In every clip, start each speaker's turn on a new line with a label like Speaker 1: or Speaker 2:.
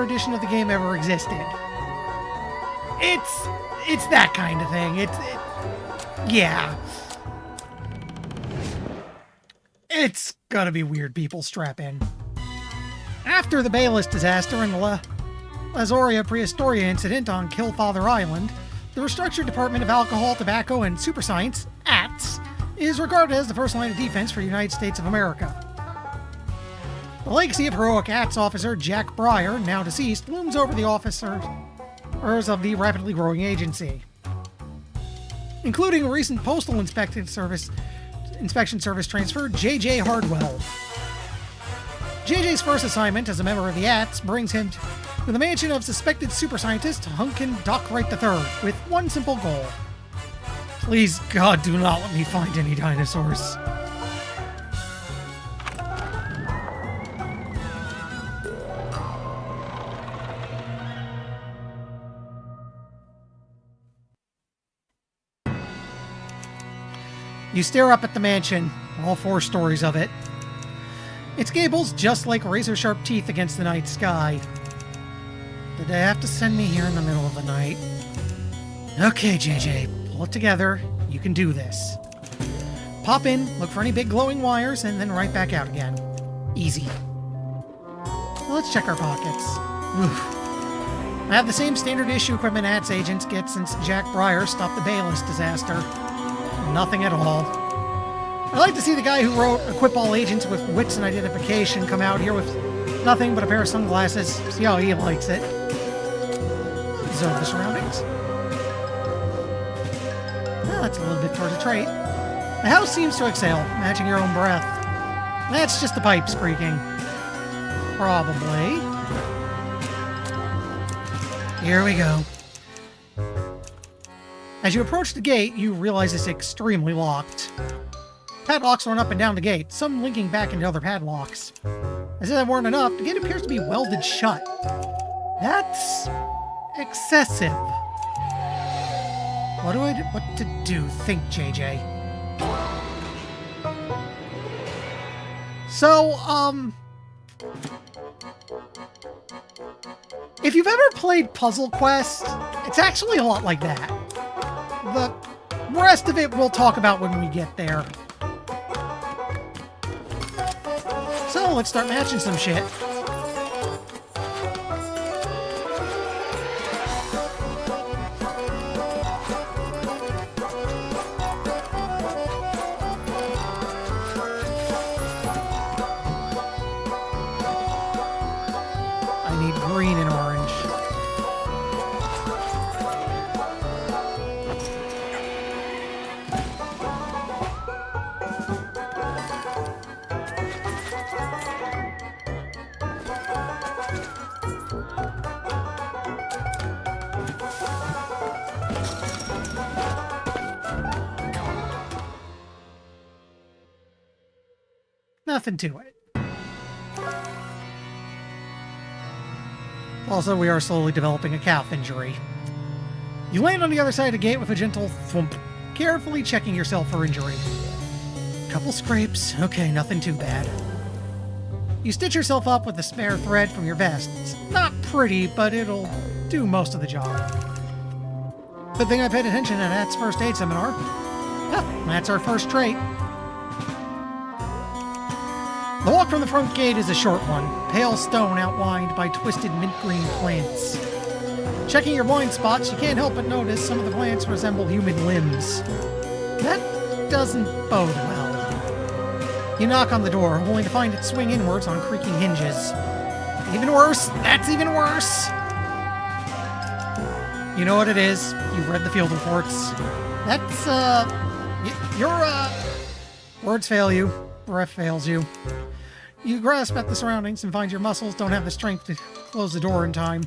Speaker 1: edition of the game ever existed. It's that kind of thing. Yeah. It's gonna be weird people strap in. After the Bayless disaster and the Lazoria Prehistoria incident on Killfather Island, the Restructured Department of Alcohol, Tobacco, and Super Science, ATS, is regarded as the first line of defense for the United States of America. The legacy of heroic ATS officer Jack Breyer, now deceased, looms over the officers of the rapidly growing agency, including a recent Postal Inspection Service transfer, J.J. Hardwell. J.J.'s first assignment as a member of the ATS brings him to the mansion of suspected super scientist Hunkin Dockwright III with one simple goal. Please, God, do not let me find any dinosaurs. You stare up at the mansion, all 4 stories of it. Its gables just like razor-sharp teeth against the night sky. Did they have to send me here in the middle of the night? Okay, JJ, pull it together. You can do this. Pop in, look for any big glowing wires, and then right back out again. Easy. Let's check our pockets. Oof. I have the same standard issue equipment ATS agents get since Jack Breyer stopped the Bayless disaster. Nothing at all. I like to see the guy who wrote Equip All Agents with Wits and Identification come out here with nothing but a pair of sunglasses. See how he likes it. Observe the surroundings. Well, that's a little bit towards a trait. The house seems to exhale, matching your own breath. That's just the pipes creaking. Probably. Here we go. As you approach the gate, you realize it's extremely locked. Padlocks run up and down the gate, some linking back into other padlocks. As if that weren't enough, the gate appears to be welded shut. That's excessive. What to do? Think, JJ. So, if you've ever played Puzzle Quest, it's actually a lot like that. The rest of it we'll talk about when we get there. So, let's start matching some shit. I need green and orange. Nothing to it. Also, we are slowly developing a calf injury. You land on the other side of the gate with a gentle thwomp, carefully checking yourself for injury. Couple scrapes. Okay, nothing too bad. You stitch yourself up with the spare thread from your vest. It's not pretty, but it'll do most of the job. Good thing I paid attention at Nat's first aid seminar. Huh, that's our first trait. The walk from the front gate is a short one, pale stone outlined by twisted mint green plants. Checking your blind spots, you can't help but notice some of the plants resemble human limbs. That doesn't bode well. You knock on the door, only to find it swing inwards on creaking hinges. Even worse, that's even worse! You know what it is. You've read the field reports. That's, words fail you. Breath fails you. You grasp at the surroundings and find your muscles don't have the strength to close the door in time.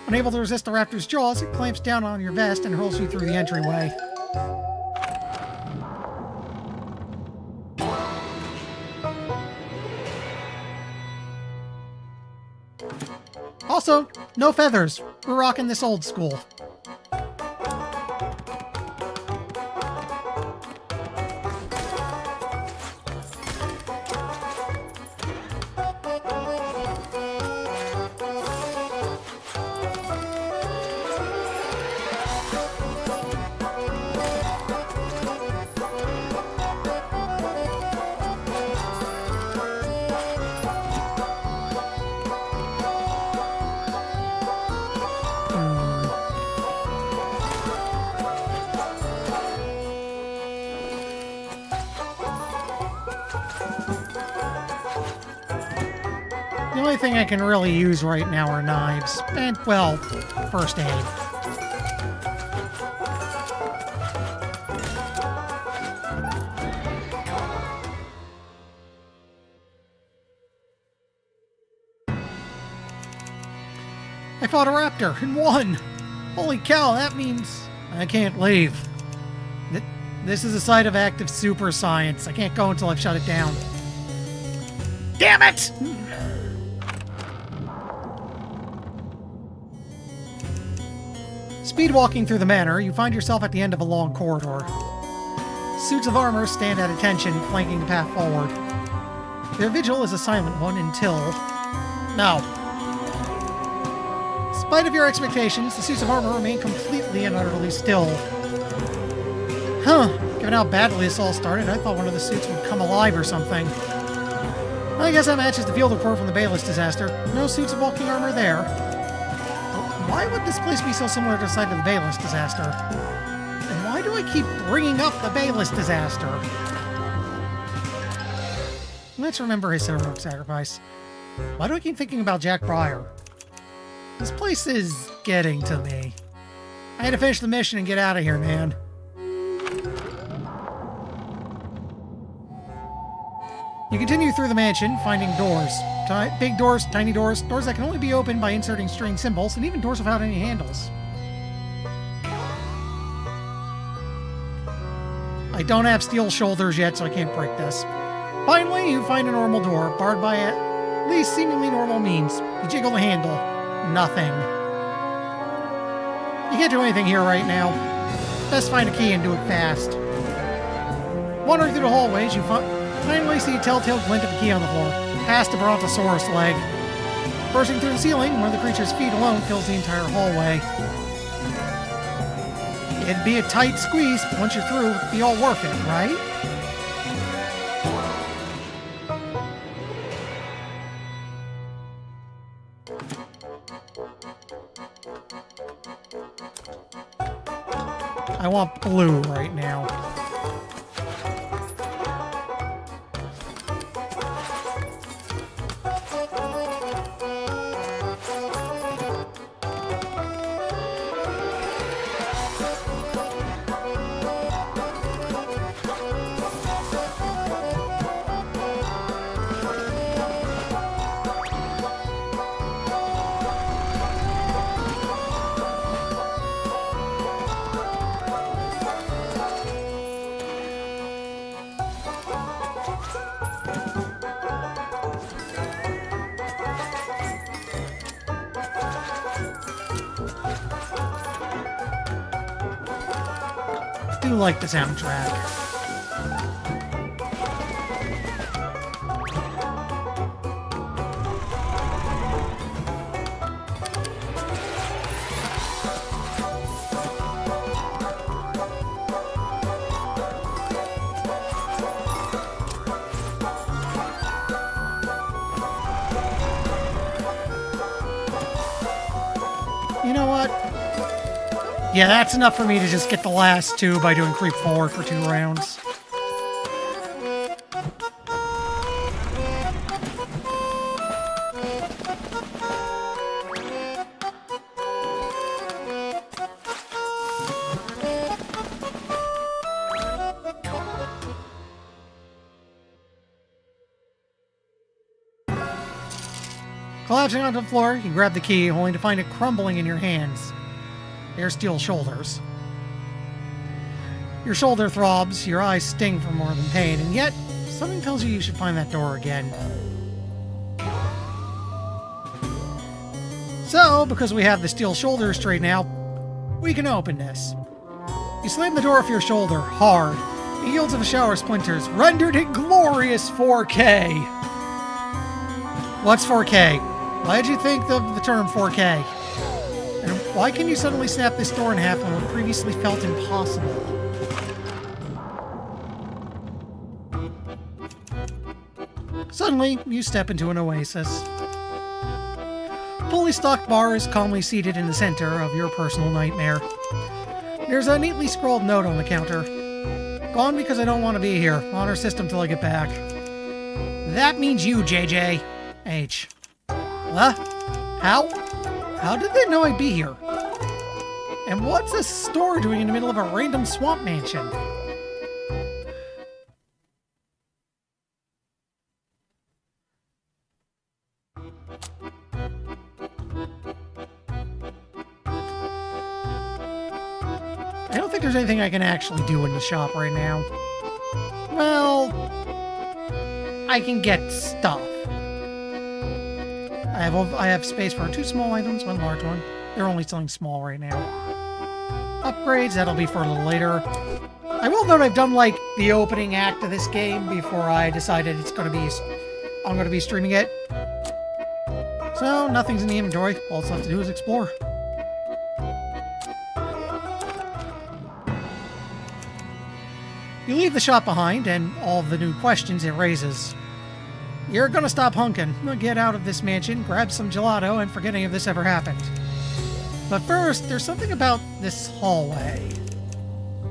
Speaker 1: Unable to resist the raptor's jaws, it clamps down on your vest and hurls you through the entryway. Also, no feathers. We're rocking this old school. only thing I can really use right now are knives. And, well, first aid. I fought a raptor and won! Holy cow, that means I can't leave. This is a site of active super science. I can't go until I've shut it down. Damn it! Speed walking through the manor, you find yourself at the end of a long corridor. Suits of armor stand at attention, flanking the path forward. Their vigil is a silent one until... No. In spite of your expectations, the suits of armor remain completely and utterly still. Huh. Given how badly this all started, I thought one of the suits would come alive or something. I guess that matches the field report from the Bayless disaster. No suits of walking armor there. But why would this place be so similar to the site of the Bayless disaster? And why do I keep bringing up the Bayless disaster? Let's remember his heroic sacrifice. Why do I keep thinking about Jack Pryor? This place is getting to me. I had to finish the mission and get out of here, man. You continue through the mansion, finding doors. Big doors, tiny doors, doors that can only be opened by inserting strange symbols, and even doors without any handles. I don't have steel shoulders yet, so I can't break this. Finally, you find a normal door, barred by at least seemingly normal means. You jiggle the handle. Nothing. You can't do anything here right now. Best find a key and do it fast. Wandering through the hallways, you finally see a telltale glint of a key on the floor, past a brontosaurus leg. Bursting through the ceiling, one of the creature's feet alone fills the entire hallway. It'd be a tight squeeze, but once you're through, it'd be all worth it, right? I want blue right now. I do like the soundtrack. You know what? Yeah, that's enough for me to just get the last two by doing creep forward for 2 rounds. Collapsing onto the floor, you grab the key, only to find it crumbling in your hands. They're steel shoulders. Your shoulder throbs, your eyes sting for more than pain, and yet, something tells you should find that door again. So, because we have the steel shoulders straight now, we can open this. You slam the door off your shoulder, hard. It yields of a shower of splinters, rendered in glorious 4K. What's 4K? Why did you think of the term 4K? And why can you suddenly snap this door in half when it previously felt impossible? Suddenly, you step into an oasis. Fully stocked bar is calmly seated in the center of your personal nightmare. There's a neatly scrawled note on the counter. Gone because I don't want to be here. Honor system till I get back. That means you, JJ. H. Huh? How? How did they know I'd be here? And what's a store doing in the middle of a random swamp mansion? I don't think there's anything I can actually do in the shop right now. Well, I can get stuff. I have space for 2 small items, 1 large one. They're only selling small right now. Upgrades, that'll be for a little later. I will note I've done like the opening act of this game before I decided I'm going to be streaming it. So nothing's in the inventory. All it's left to do is explore. You leave the shop behind and all of the new questions it raises. You're gonna stop hunking, get out of this mansion, grab some gelato, and forget any of this ever happened. But first, there's something about this hallway.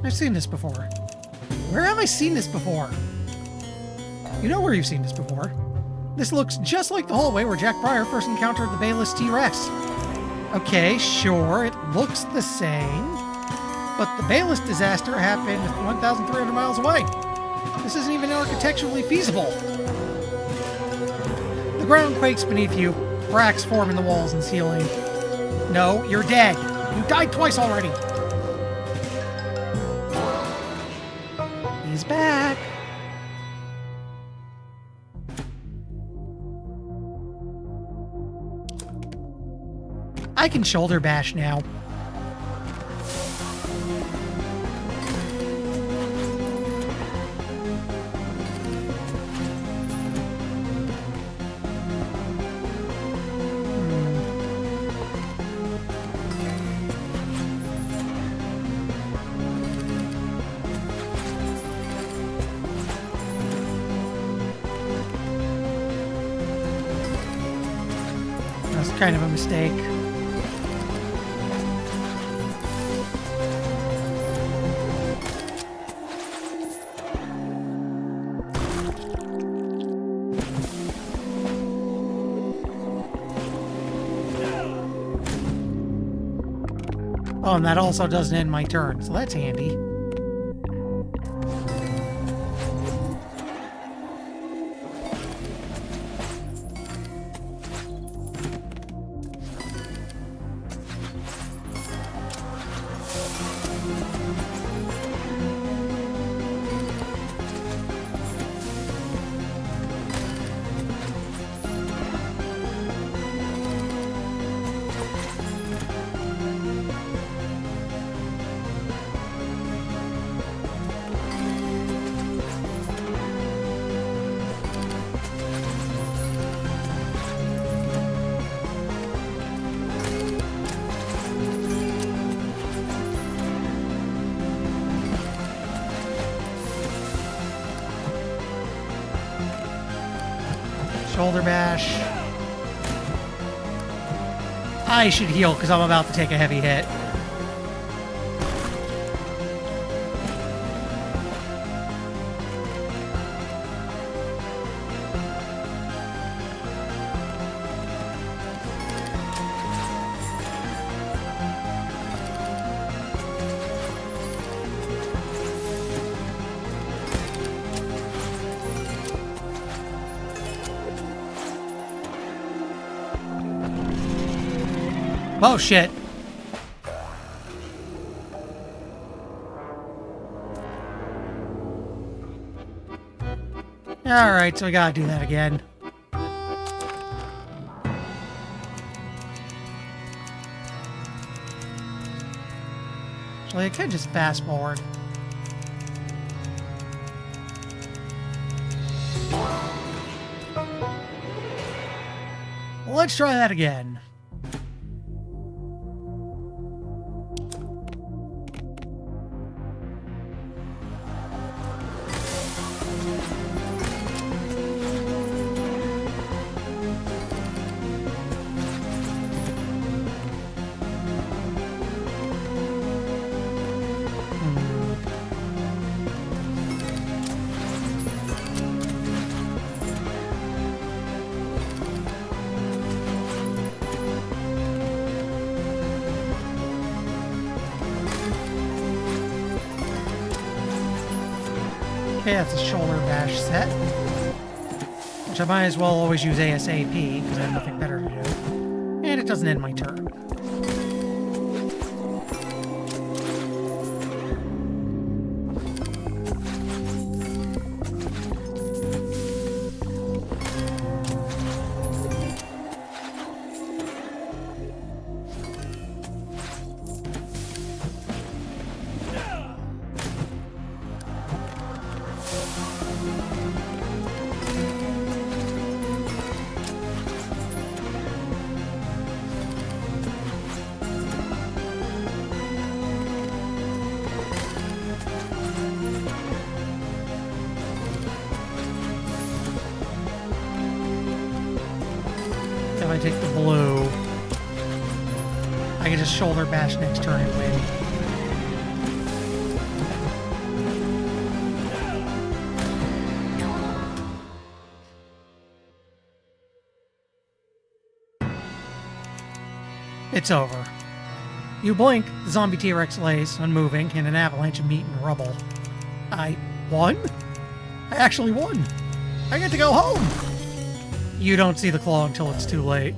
Speaker 1: I've seen this before. Where have I seen this before? You know where you've seen this before. This looks just like the hallway where Jack Breyer first encountered the Bayless T-Rex. Okay, sure, it looks the same. But the Bayless disaster happened 1,300 miles away. This isn't even architecturally feasible. The ground quakes beneath you. Cracks form in the walls and ceiling. No, you're dead. You died twice already. He's back. I can shoulder bash now. Kind of a mistake. Oh, and that also doesn't end my turn, so that's handy. Shoulder bash. I should heal because I'm about to take a heavy hit. Oh, shit. Alright, so we gotta do that again. Actually, I could just fast forward. Let's try that again. Okay, that's a shoulder bash set. Which I might as well always use ASAP, because I have nothing better to do. And it doesn't end my turn. If I take the blue, I can just shoulder bash next turn and win. It's over. You blink, the zombie T-Rex lays, unmoving, in an avalanche of meat and rubble. I won? I actually won! I get to go home! You don't see the claw until it's too late.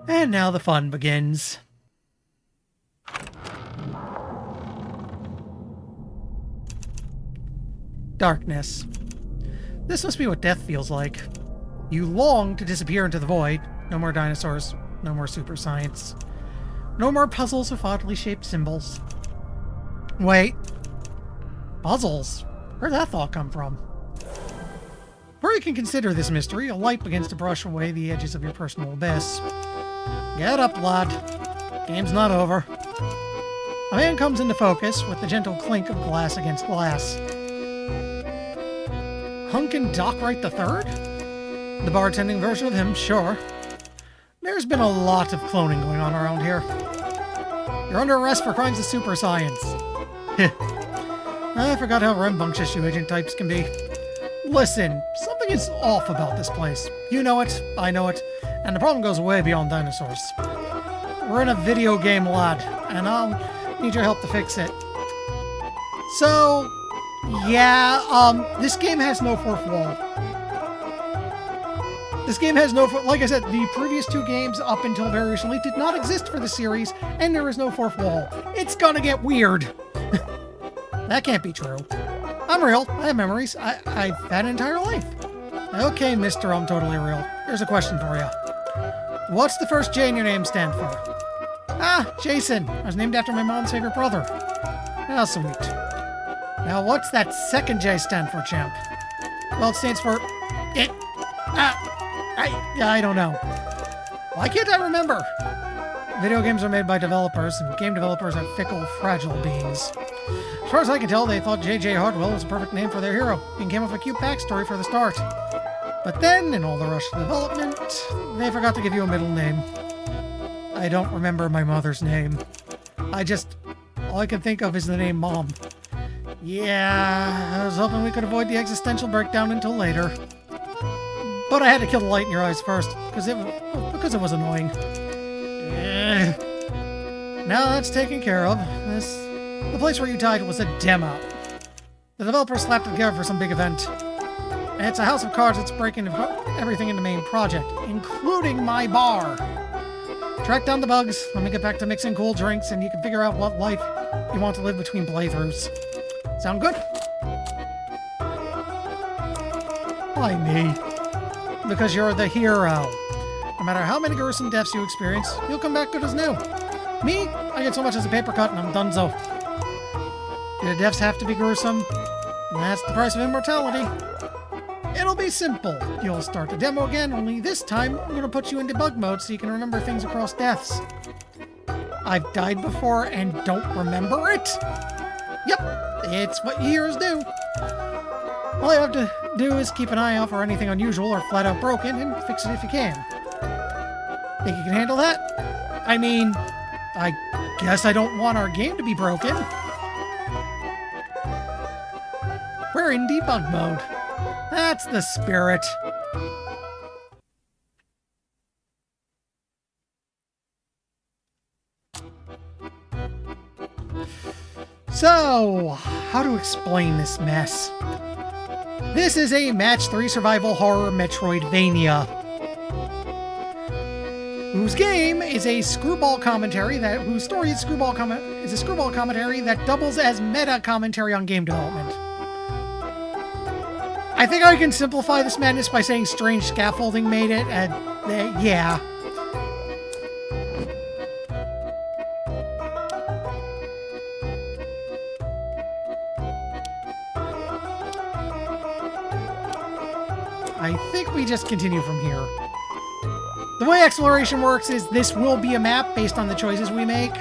Speaker 1: And now the fun begins. Darkness. This must be what death feels like. You long to disappear into the void. No more dinosaurs. No more super science. No more puzzles with oddly shaped symbols. Wait. Puzzles? Where'd that thought come from? Before you can consider this mystery, a light begins to brush away the edges of your personal abyss. Get up, lad. Game's not over. A man comes into focus with the gentle clink of glass against glass. Hunkin' Dockwright III? The bartending version of him, sure. There's been a lot of cloning going on around here. You're under arrest for crimes of super science. I forgot how rambunctious you agent types can be. Listen, something is off about this place. You know it, I know it, and the problem goes way beyond dinosaurs. We're in a video game, lad, and I'll need your help to fix it. So, yeah, this game has no fourth wall. This game has no, like I said, the previous two games up until very recently did not exist for the series, and there is no fourth wall. It's gonna get weird. That can't be true. I'm real. I have memories. I've had an entire life. Okay, Mr. I'm Totally Real. Here's a question for you. What's the first J in your name stand for? Ah, Jason. I was named after my mom's favorite brother. How sweet. Now, what's that second J stand for, champ? Well, it stands for... I don't know. Why can't I remember? Video games are made by developers, and game developers are fickle, fragile beings. As far as I can tell, they thought J.J. Hardwell was a perfect name for their hero, and came up with a cute backstory for the start. But then, in all the rush of development, they forgot to give you a middle name. I don't remember my mother's name. All I can think of is the name Mom. Yeah, I was hoping we could avoid the existential breakdown until later. But I had to kill the light in your eyes first, because it was annoying. Now that's taken care of. The place where you died was a demo. The developer slapped it together for some big event. And it's a house of cards that's breaking everything in the main project, including my bar. Track down the bugs, let me get back to mixing cool drinks, and you can figure out what life you want to live between playthroughs. Sound good? Why me? Because you're the hero. No matter how many gruesome deaths you experience, you'll come back good as new. Me, I get so much as a paper cut and I'm donezo. Do the deaths have to be gruesome? That's the price of immortality. It'll be simple. You'll start the demo again, only this time I'm going to put you in debug mode so you can remember things across deaths. I've died before and don't remember it? Yep, it's what heroes do. All you have to do is keep an eye out for anything unusual or flat out broken and fix it if you can. Think you can handle that? I mean, I guess I don't want our game to be broken. We're in debug mode. That's the spirit. So, how to explain this mess? This is a Match 3 survival horror Metroidvania, whose game is a screwball commentary whose story is a screwball commentary that doubles as meta commentary on game development. I think I can simplify this madness by saying strange scaffolding made it, and yeah. I think we just continue from here. The way exploration works is this will be a map based on the choices we make.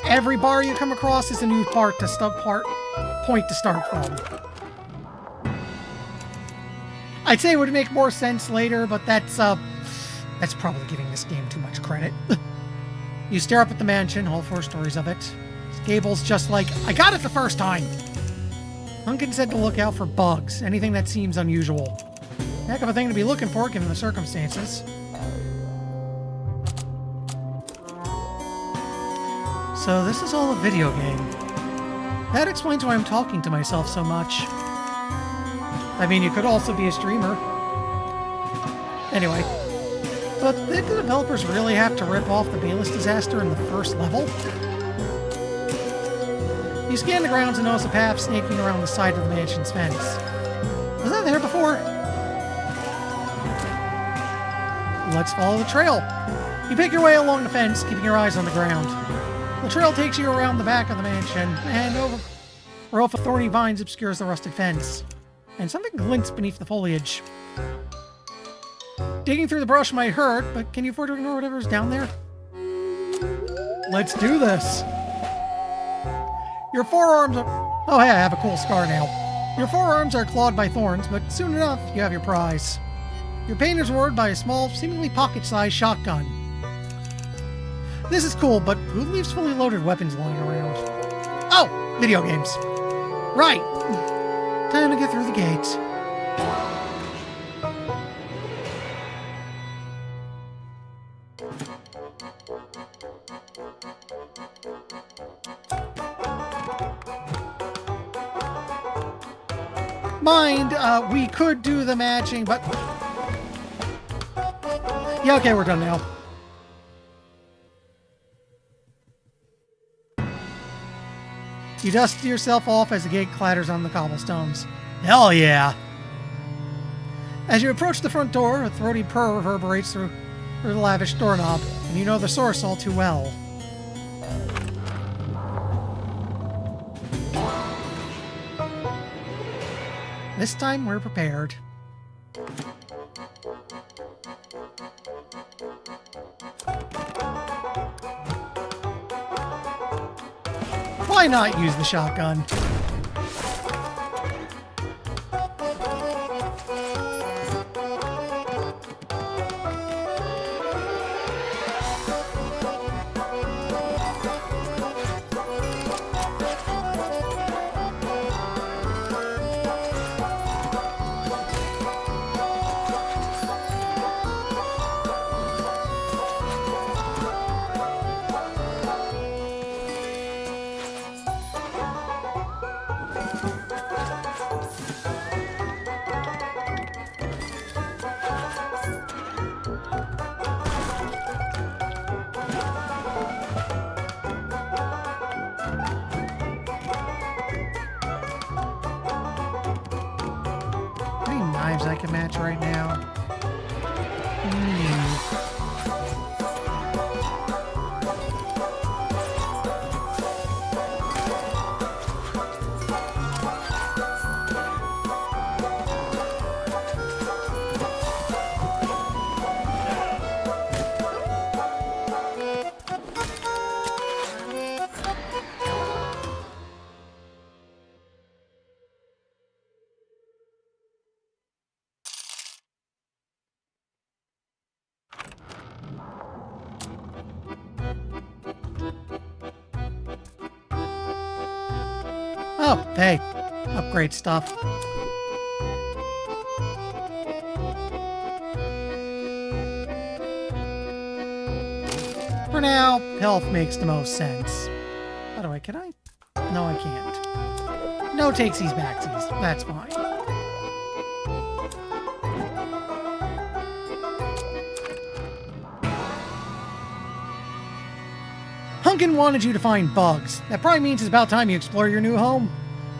Speaker 1: Every bar you come across is a new point to start from. I'd say it would make more sense later, but that's probably giving this game too much credit. You stare up at the mansion, all 4 stories of it. Gable's just like, I got it the first time! Hunkin said to look out for bugs, anything that seems unusual. Heck of a thing to be looking for, given the circumstances. So this is all a video game. That explains why I'm talking to myself so much. I mean, you could also be a streamer. Anyway. But did the developers really have to rip off the Bayless disaster in the first level? You scan the grounds and notice a path snaking around the side of the mansion's fence. Was that there before? Let's follow the trail. You pick your way along the fence, keeping your eyes on the ground. The trail takes you around the back of the mansion, and over a row of thorny vines obscures the rusted fence. And something glints beneath the foliage. Digging through the brush might hurt, but can you afford to ignore whatever's down there? Let's do this! Your forearms are... Oh hey, I have a cool scar now. Your forearms are clawed by thorns, but soon enough, you have your prize. Your pain is rewarded by a small, seemingly pocket-sized shotgun. This is cool, but who leaves fully loaded weapons lying around? Oh! Video games. Right! Time to get through the gates. Mind, we could do the matching, but... Yeah, okay, we're done now. You dust yourself off as the gate clatters on the cobblestones. Hell yeah! As you approach the front door, a throaty purr reverberates through the lavish doorknob, and you know the source all too well. This time we're prepared. Why not use the shotgun? I can match right now. Oh, hey, upgrade stuff. For now, health makes the most sense. By the way, can I No, I can't. No takesies backsies. That's fine. Hunkin wanted you to find bugs. That probably means it's about time you explore your new home.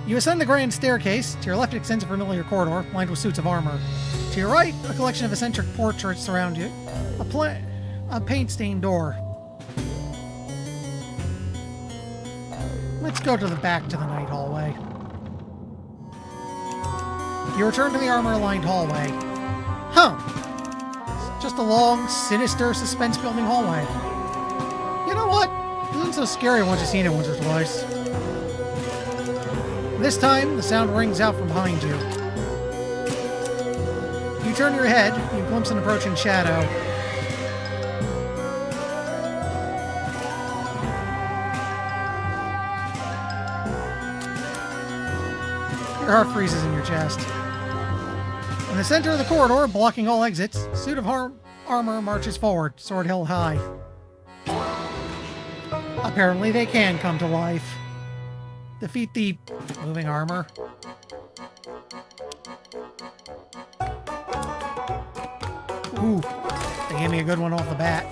Speaker 1: You ascend the grand staircase. To your left extends a familiar corridor, lined with suits of armor. To your right, a collection of eccentric portraits surround you. A paint-stained door. Let's go to the back to the night hallway. You return to the armor-lined hallway. Huh. It's just a long, sinister, suspense-building hallway. You know what? It isn't so scary once you've seen it once or twice. This time, the sound rings out from behind you. You turn your head, you glimpse an approaching shadow. Your heart freezes in your chest. In the center of the corridor, blocking all exits, a suit of armor marches forward, sword held high. Apparently they can come to life. Defeat the moving armor. Ooh, they gave me a good one off the bat.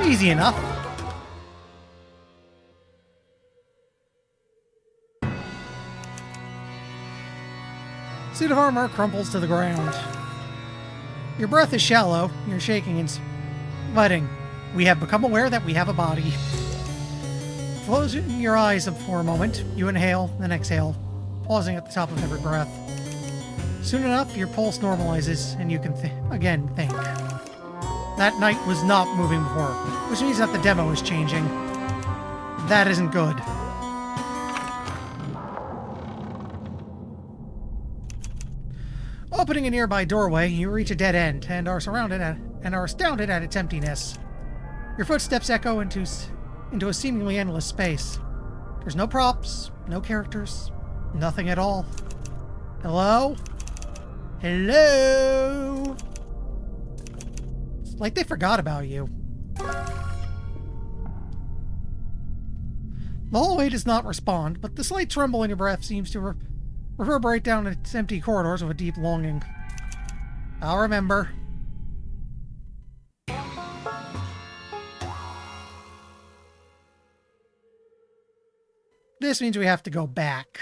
Speaker 1: Easy enough. Suit of armor crumples to the ground. Your breath is shallow, you're shaking and sweating. We have become aware that we have a body. Closing your eyes for a moment, you inhale, then exhale, pausing at the top of every breath. Soon enough, your pulse normalizes, and you can again think. That night was not moving before, which means that the demo is changing. That isn't good. Opening a nearby doorway, you reach a dead end and are astounded at its emptiness. Your footsteps echo into a seemingly endless space. There's no props, no characters, nothing at all. Hello? Hello? It's like they forgot about you. The hallway does not respond, but the slight tremble in your breath seems to reverberate down its empty corridors with a deep longing. I'll remember. This means we have to go back.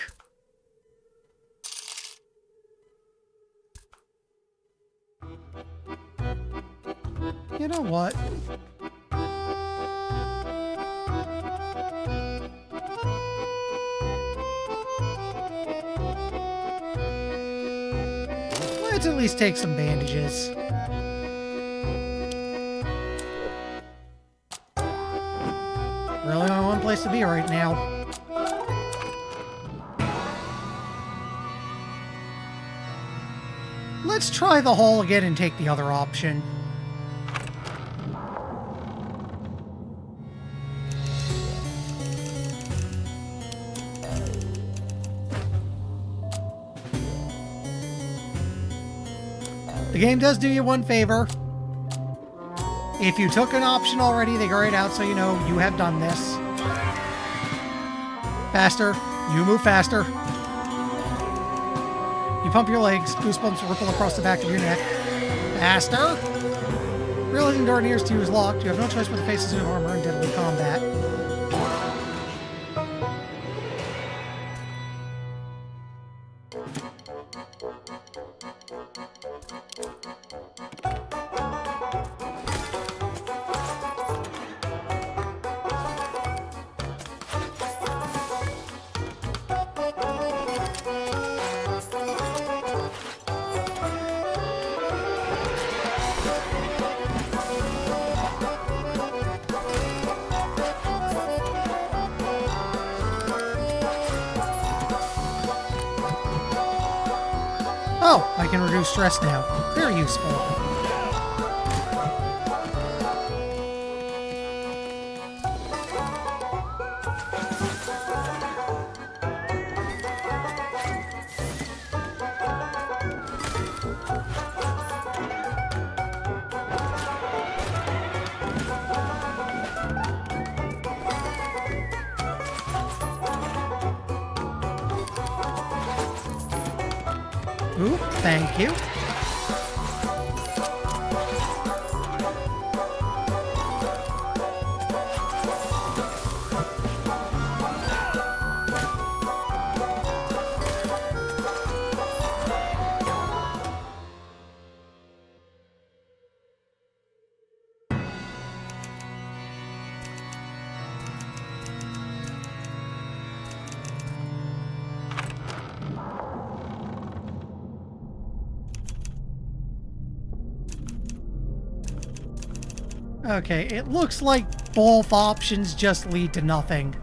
Speaker 1: You know what? Let's at least take some bandages. Really only one place to be right now. Let's try the hall again and take the other option. The game does do you one favor. If you took an option already, they grayed out so you know you have done this. Faster. You move faster. You pump your legs. Goosebumps ripple across the back of your neck. Faster. Realizing the door nearest to you is locked, you have no choice but to face the suit of armor in deadly combat. Oh, I can reduce stress now. Very useful. Ooh, thank you. Okay, it looks like both options just lead to nothing.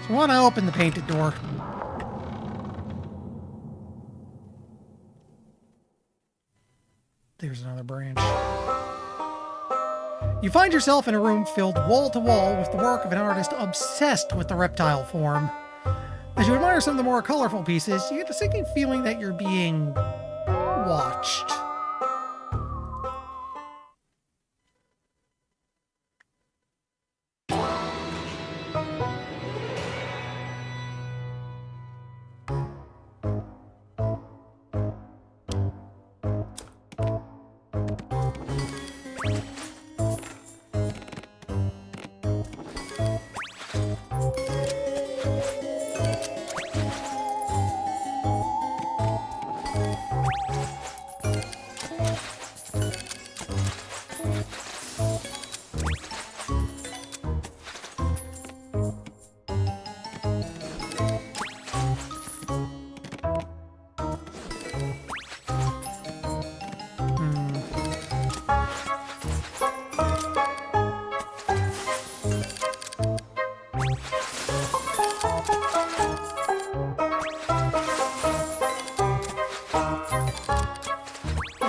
Speaker 1: So I want to open the painted door. There's another branch. You find yourself in a room filled wall to wall with the work of an artist obsessed with the reptile form. As you admire some of the more colorful pieces, you get the sinking feeling that you're being watched.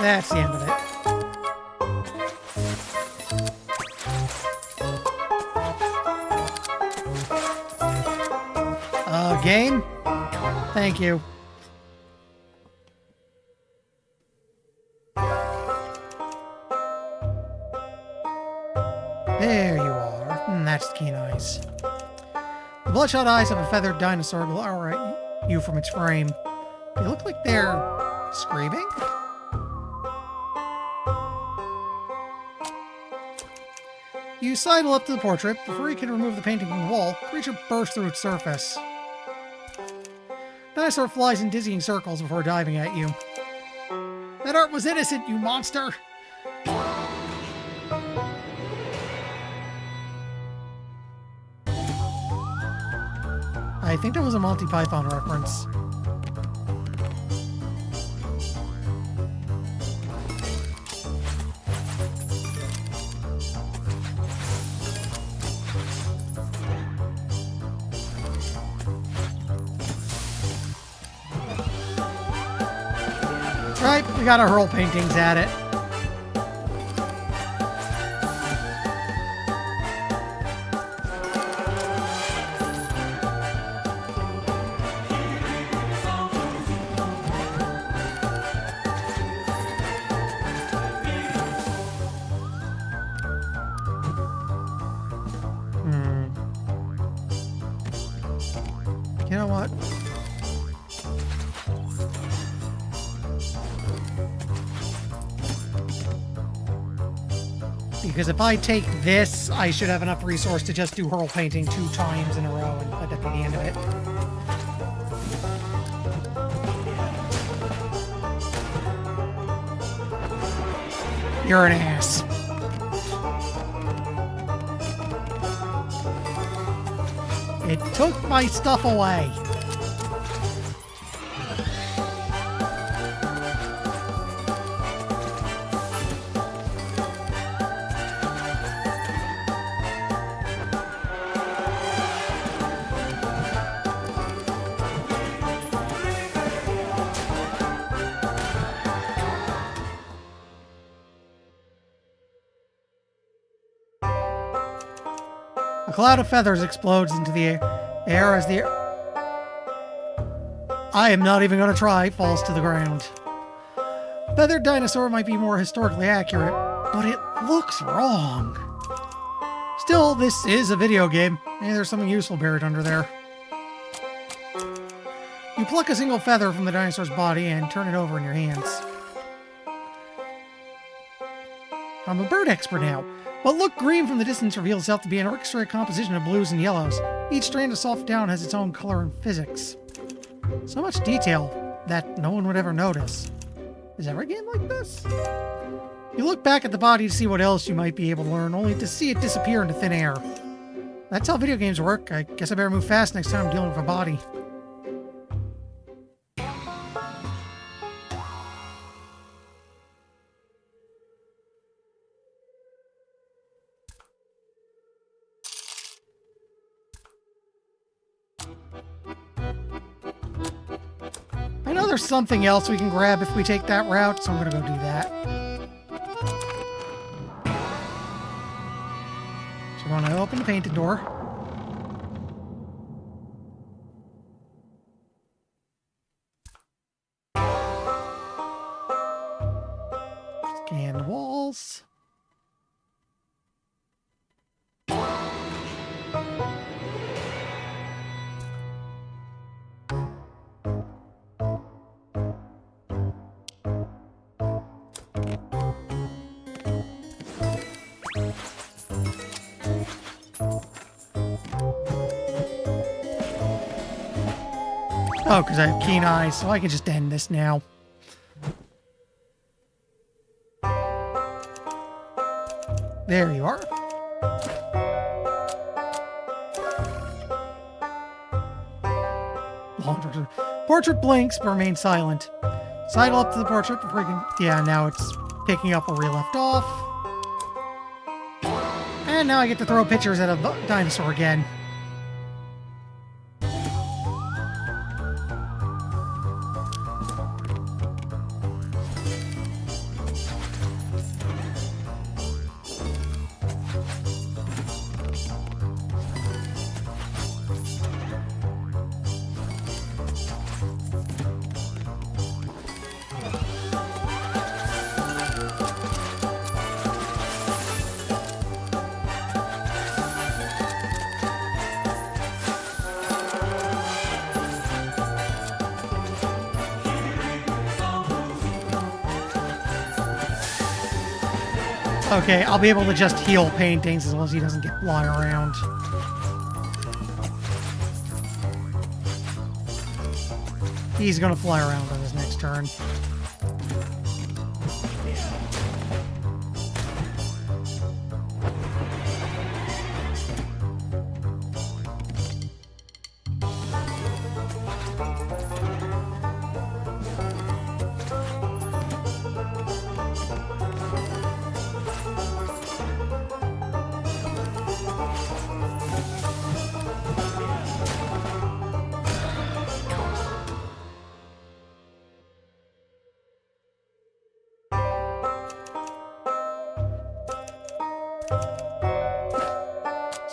Speaker 1: That's the end of it. Game? Thank you. There you are. That's the keen eyes. The bloodshot eyes of a feathered dinosaur glower at you from its frame. They look like they're screaming? You sidle up to the portrait. Before you can remove the painting from the wall, the creature bursts through its surface. The dinosaur flies in dizzying circles before diving at you. That art was innocent, you monster! I think that was a Monty Python reference. Right, we gotta hurl paintings at it. You know what? Because if I take this, I should have enough resource to just do hurl painting 2 times in a row and let that be the end of it. You're an ass. It took my stuff away. A cloud of feathers explodes into the air as the... I am not even going to try, falls to the ground. Feathered dinosaur might be more historically accurate, but it looks wrong. Still, this is a video game. Maybe there's something useful buried under there. You pluck a single feather from the dinosaur's body and turn it over in your hands. I'm a bird expert now. What looked green from the distance reveals itself to be an orchestrated composition of blues and yellows. Each strand of soft down has its own color and physics. So much detail that no one would ever notice. Is every game like this? You look back at the body to see what else you might be able to learn, only to see it disappear into thin air. That's how video games work. I guess I better move fast next time I'm dealing with a body. I know there's something else we can grab if we take that route, so I'm gonna go do that. So when I open the painted door. Scan the walls. Oh, because I have keen eyes, so I can just end this now. There you are. Portrait blinks, but remains silent. Sidle up to the portrait before you can... Yeah, now it's picking up where we left off. And now I get to throw pictures at a dinosaur again. Okay, I'll be able to just heal paintings as long as he doesn't get fly around. He's gonna fly around on his next turn.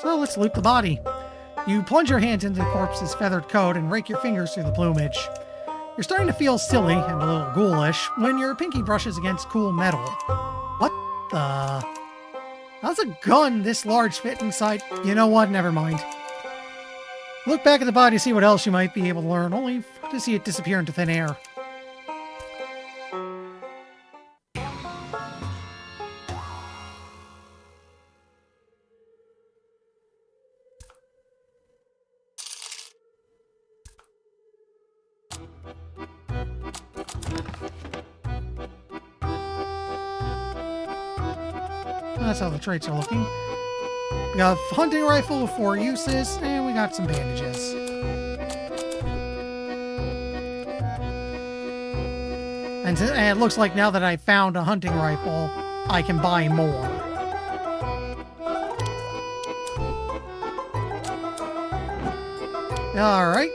Speaker 1: So let's loot the body. You plunge your hands into the corpse's feathered coat and rake your fingers through the plumage. You're starting to feel silly and a little ghoulish when your pinky brushes against cool metal. What the... How's a gun this large fit inside? You know what? Never mind. Look back at the body to see what else you might be able to learn, only to see it disappear into thin air. That's how the traits are looking. We got a hunting rifle with 4 uses, and we got some bandages. And it looks like now that I found a hunting rifle, I can buy more. Alright.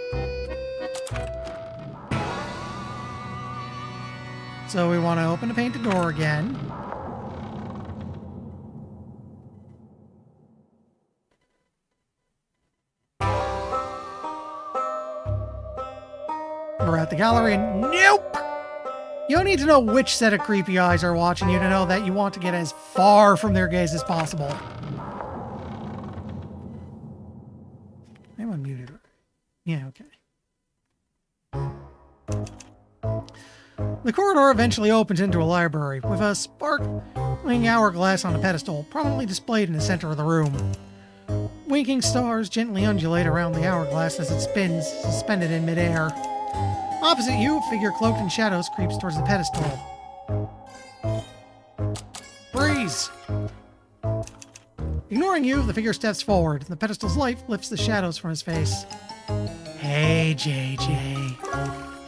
Speaker 1: So we want to open the painted door again. wander out the gallery and nope! You don't need to know which set of creepy eyes are watching you to know that you want to get as far from their gaze as possible. I'm unmuted. Yeah, okay. The corridor eventually opens into a library with a sparkling hourglass on a pedestal, prominently displayed in the center of the room. Winking stars gently undulate around the hourglass as it spins, suspended in midair. Opposite you, a figure cloaked in shadows creeps towards the pedestal. Freeze! Ignoring you, the figure steps forward. The pedestal's light lifts the shadows from his face. Hey, JJ.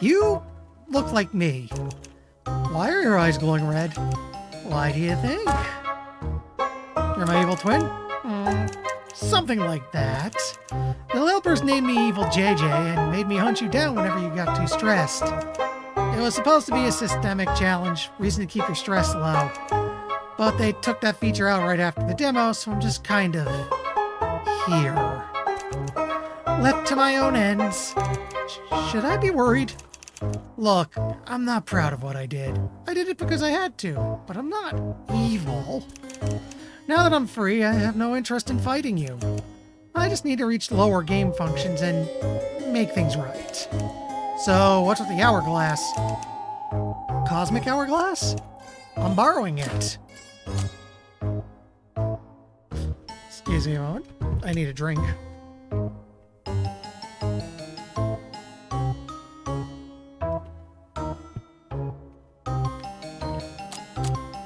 Speaker 1: You look like me. Why are your eyes glowing red? Why do you think? You're my evil twin? Something like that. The helpers named me Evil JJ and made me hunt you down whenever you got too stressed. It was supposed to be a systemic challenge, reason to keep your stress low. But they took that feature out right after the demo, so I'm just kind of here. Left to my own ends. Should I be worried? Look, I'm not proud of what I did. I did it because I had to, but I'm not evil. Now that I'm free, I have no interest in fighting you. I just need to reach lower game functions and make things right. So, what's with the hourglass? Cosmic hourglass? I'm borrowing it. Excuse me a moment. I need a drink.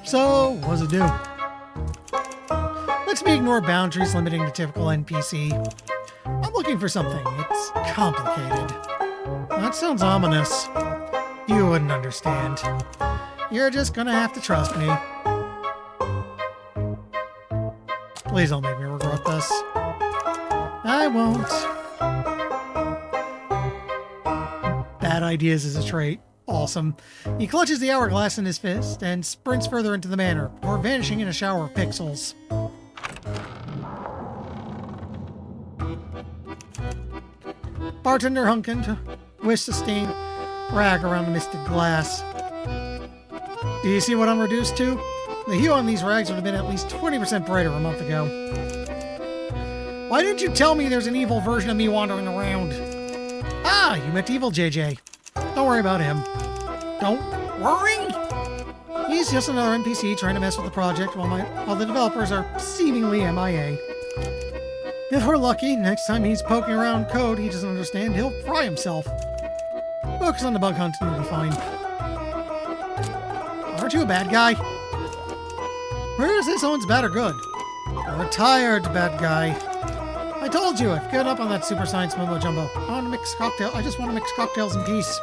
Speaker 1: So, what does it do? Lets me ignore boundaries limiting the typical NPC. I'm looking for something. It's complicated. That sounds ominous. You wouldn't understand. You're just gonna have to trust me. Please don't make me regret this. I won't. Bad ideas is a trait. Awesome. He clutches the hourglass in his fist and sprints further into the manor, before vanishing in a shower of pixels. Bartender Hunkin twists a stained rag around the misted glass. Do you see what I'm reduced to? The hue on these rags would have been at least 20% brighter a month ago. Why didn't you tell me there's an evil version of me wandering around? Ah, you meant evil JJ. Don't worry about him. Don't worry! He's just another NPC trying to mess with the project while the developers are seemingly MIA. If we're lucky, next time he's poking around code he doesn't understand, he'll fry himself. Focus on the bug hunt and you'll be fine. Aren't you a bad guy? Where is this someone's bad or good? A retired bad guy. I told you, I've given up on that super science mumbo jumbo. I just want to mix cocktails in peace.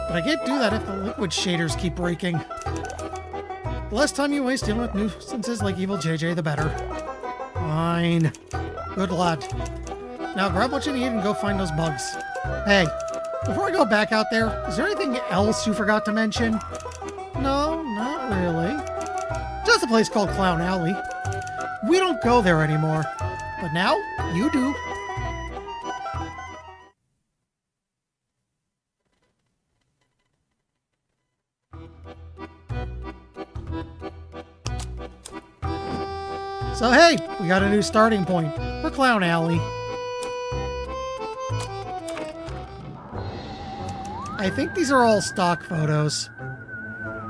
Speaker 1: But I can't do that if the liquid shaders keep breaking. The less time you waste dealing with nuisances like Evil JJ, the better. Fine. Good lad. Now grab what you need and go find those bugs. Hey, before I go back out there, is there anything else you forgot to mention? No, not really. Just a place called Clown Alley. We don't go there anymore. But now, you do. So hey, we got a new starting point for Clown Alley. I think these are all stock photos.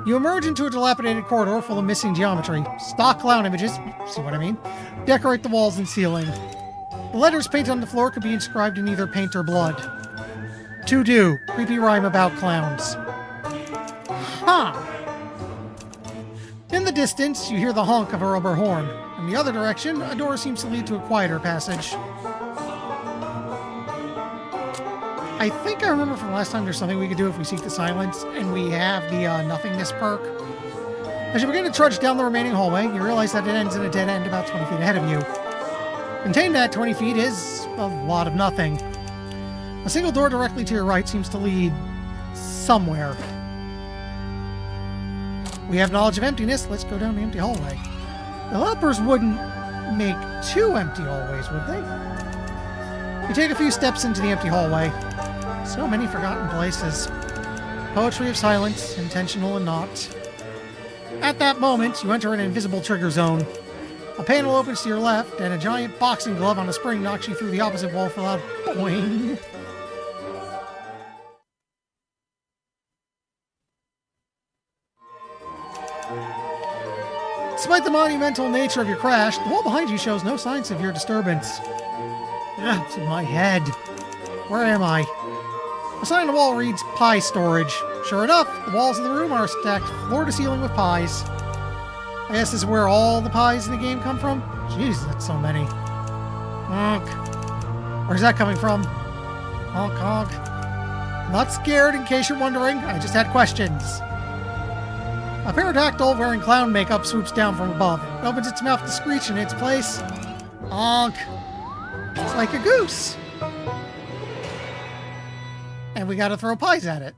Speaker 1: You emerge into a dilapidated corridor full of missing geometry. Stock clown images, see what I mean? Decorate the walls and ceiling. The letters painted on the floor could be inscribed in either paint or blood. To do, creepy rhyme about clowns. Huh. In the distance, you hear the honk of a rubber horn. In the other direction, a door seems to lead to a quieter passage. I think I remember from last time there's something we could do if we seek the silence, and we have the nothingness perk. As you begin to trudge down the remaining hallway, you realize that it ends in a dead end about 20 feet ahead of you. Contained at 20 feet is a lot of nothing. A single door directly to your right seems to lead somewhere. We have knowledge of emptiness. Let's go down the empty hallway. The developers wouldn't make two empty hallways, would they? You take a few steps into the empty hallway. So many forgotten places. Poetry of silence, intentional and not. At that moment, you enter an invisible trigger zone. A panel opens to your left, and a giant boxing glove on a spring knocks you through the opposite wall for a loud boing. Despite the monumental nature of your crash, the wall behind you shows no signs of your disturbance. It's in my head. Where am I? A sign on the wall reads, Pie Storage. Sure enough, the walls of the room are stacked floor to ceiling with pies. I guess this is where all the pies in the game come from? Jeez, that's so many. Honk. Where's that coming from? Honk, honk. I'm not scared, in case you're wondering. I just had questions. A pterodactyl wearing clown makeup swoops down from above. It opens its mouth to screech in its place. Honk. It's like a goose. And we gotta throw pies at it.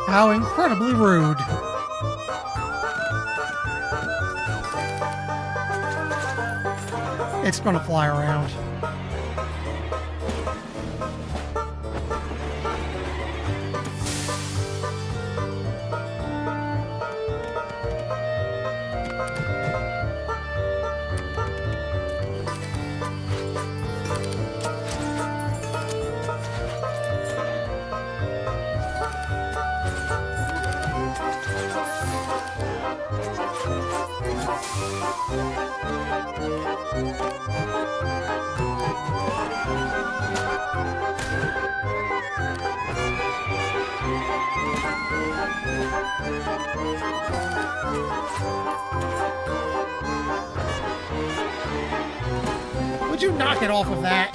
Speaker 1: How incredibly rude. It's gonna fly around. Would you knock it off with that?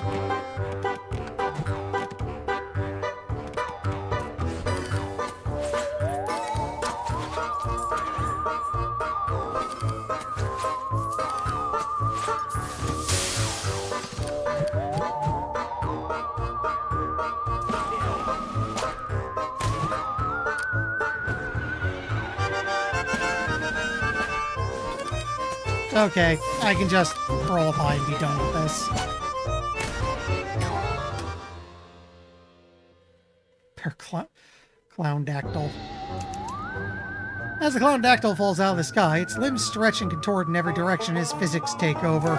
Speaker 1: Okay, I can just roll a pie and be done with this. Clown-dactyl. As the clown-dactyl falls out of the sky, its limbs stretch and contort in every direction as physics take over.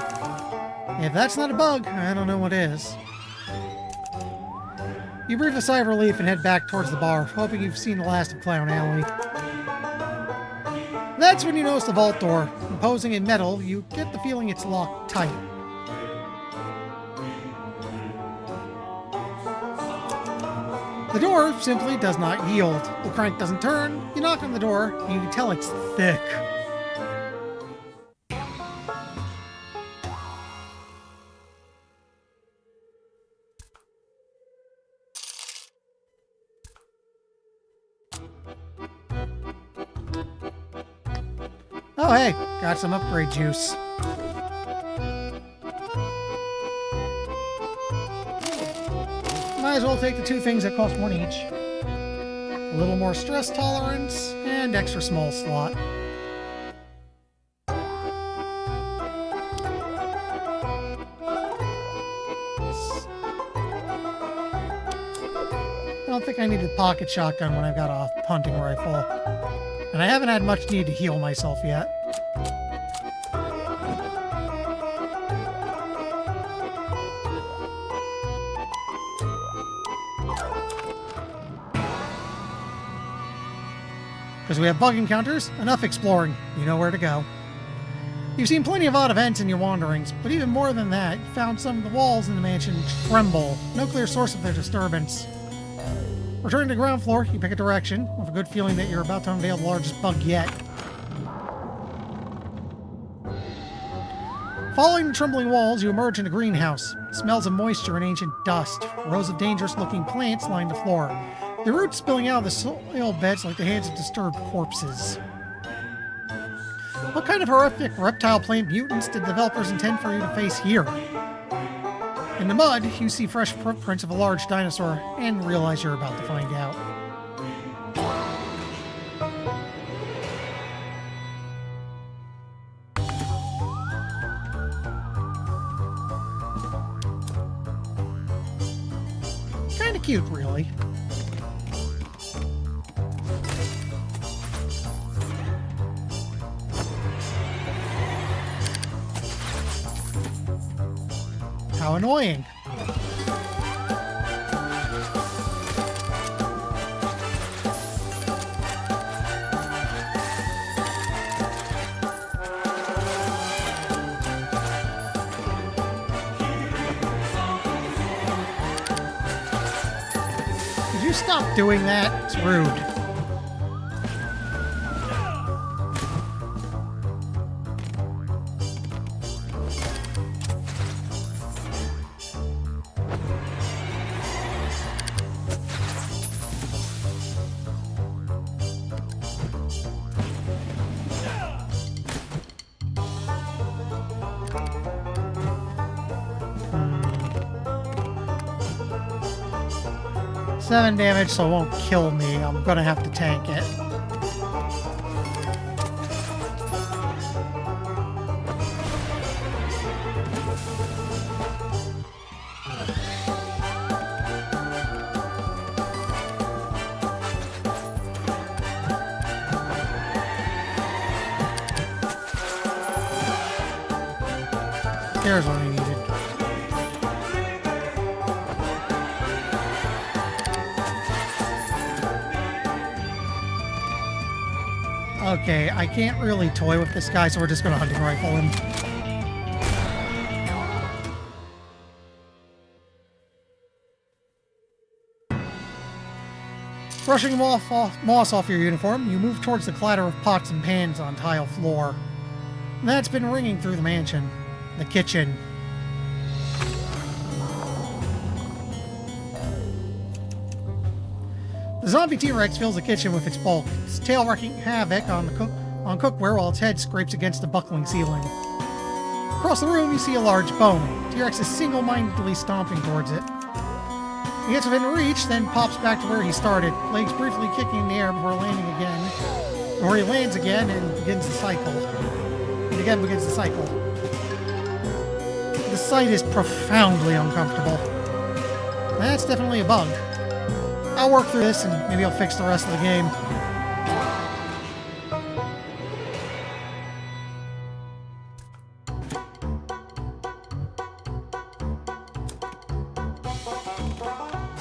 Speaker 1: If that's not a bug, I don't know what is. You breathe a sigh of relief and head back towards the bar, hoping you've seen the last of Clown Alley. That's when you notice the vault door. Imposing in metal, you get the feeling it's locked tight. The door simply does not yield. The crank doesn't turn. You knock on the door, and you can tell it's thick. Oh hey, got some upgrade juice. Might as well take the two things that cost one each. A little more stress tolerance, and extra small slot. I don't think I need a pocket shotgun when I've got a hunting rifle. And I haven't had much need to heal myself yet. Because we have bug encounters, enough exploring. You know where to go. You've seen plenty of odd events in your wanderings, but even more than that, you found some of the walls in the mansion tremble. No clear source of their disturbance. Returning to the ground floor, you pick a direction, with a good feeling that you're about to unveil the largest bug yet. Following the trembling walls, you emerge in a greenhouse. Smells of moisture and ancient dust. Rows of dangerous-looking plants line the floor. Their roots spilling out of the soil beds like the hands of disturbed corpses. What kind of horrific reptile plant mutants did developers intend for you to face here? In the mud, you see fresh footprints of a large dinosaur and realize you're about to find out. Kinda cute, really. How annoying. Could you stop doing that? It's rude. Seven damage, so it won't kill me. I'm gonna have to tank it. There's what I needed. Okay, I can't really toy with this guy, so we're just gonna hunting rifle him. Brushing moss off your uniform, you move towards the clatter of pots and pans on tile floor. That's been ringing through the mansion. The kitchen. The zombie T-Rex fills the kitchen with its bulk, its tail wreaking havoc on cookware while its head scrapes against the buckling ceiling. Across the room, you see a large bone. T-Rex is single-mindedly stomping towards it. He gets within reach, then pops back to where he started, legs briefly kicking in the air before landing again. Or he lands again and begins the cycle. And again begins the cycle. The sight is profoundly uncomfortable. That's definitely a bug. I'll work through this and maybe I'll fix the rest of the game.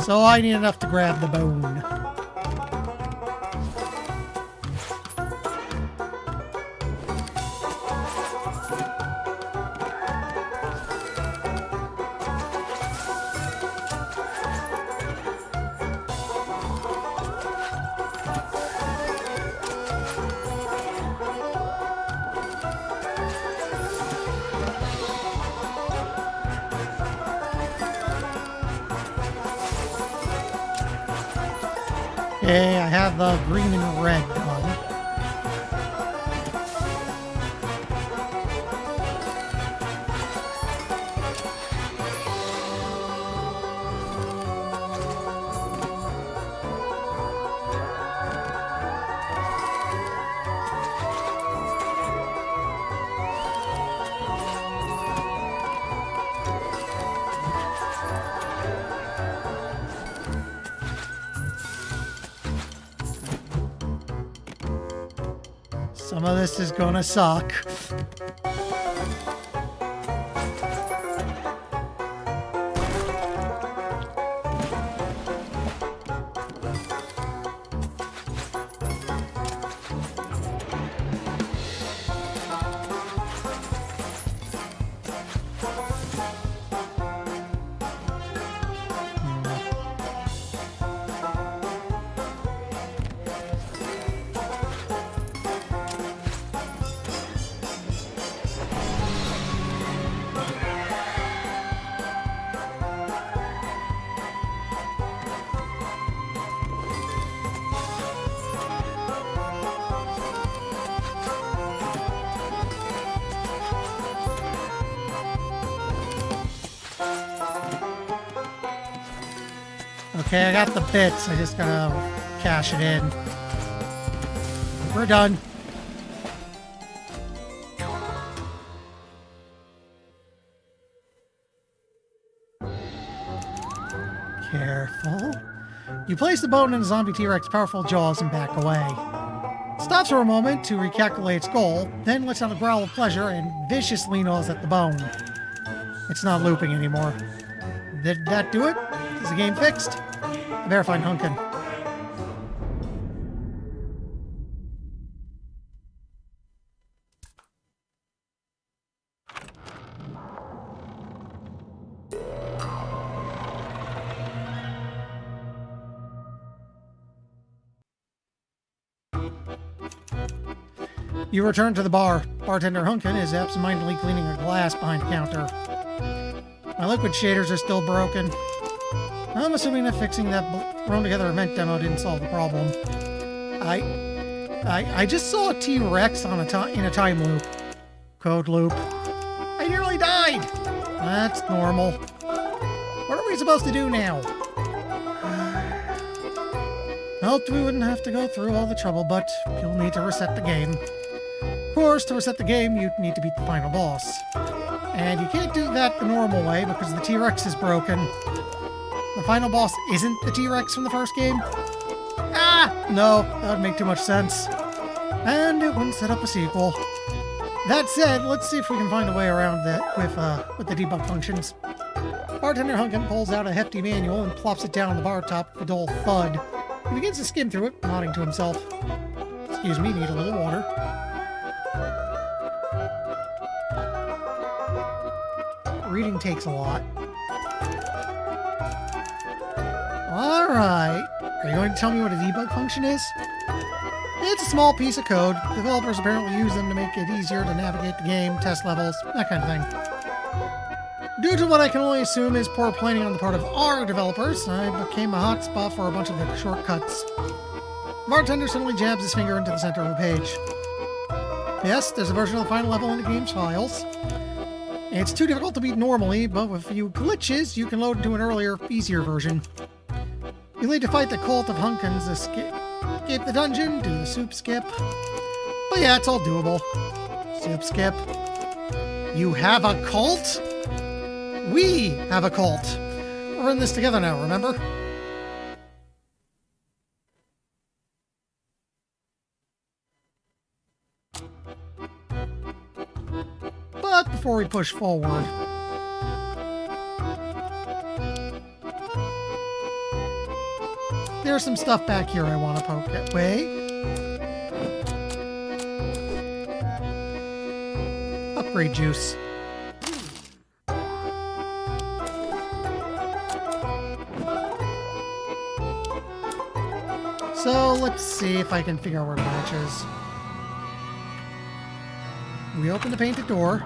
Speaker 1: So I need enough to grab the bone. Okay, I have the green and red done. Some of this is gonna suck. Okay, I got the bits. I just gotta cash it in. We're done. Careful. You place the bone in the zombie T-Rex's powerful jaws and back away. Stops for a moment to recalculate its goal, then lets out a growl of pleasure and viciously gnaws at the bone. It's not looping anymore. Did that do it? Is the game fixed? I better find Hunkin. You return to the bar. Bartender Hunkin is absentmindedly cleaning a glass behind the counter. My liquid shaders are still broken. I'm assuming that fixing that thrown together event demo didn't solve the problem. I just saw a T-Rex on in a time loop. Code loop. I nearly died! That's normal. What are we supposed to do now? Hoped we wouldn't have to go through all the trouble, but you'll need to reset the game. Of course, to reset the game, you need to beat the final boss. And you can't do that the normal way because the T-Rex is broken. The final boss isn't the T-Rex from the first game? Ah! No, that would make too much sense. And it wouldn't set up a sequel. That said, let's see if we can find a way around that with the debug functions. Bartender Hunkin pulls out a hefty manual and plops it down on the bar top with a dull thud. He begins to skim through it, nodding to himself. Excuse me, need a little water. Reading takes a lot. Alright. Are you going to tell me what a debug function is? It's a small piece of code. Developers apparently use them to make it easier to navigate the game, test levels, that kind of thing. Due to what I can only assume is poor planning on the part of our developers, I became a hotspot for a bunch of the shortcuts. The bartender suddenly jabs his finger into the center of the page. Yes, there's a version of the final level in the game's files. It's too difficult to beat normally, but with a few glitches, you can load into an earlier, easier version. You'll need to fight the cult of Hunkins, escape the dungeon, do the soup skip. But yeah, it's all doable. Soup skip. You have a cult? We have a cult. We're in this together now, remember? But before we push forward, there's some stuff back here I want to poke at. Wait. Upgrade juice. So let's see if I can figure out where the match is. We open the painted door.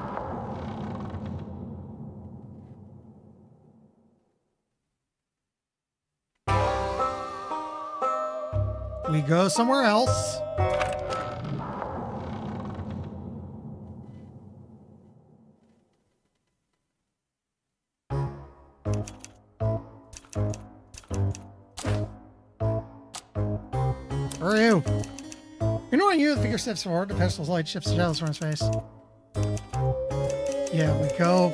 Speaker 1: We go somewhere else. Where are you? Ignoring you, the figure steps forward. The pedestal's light shifts the shadows from his face. Yeah, we go.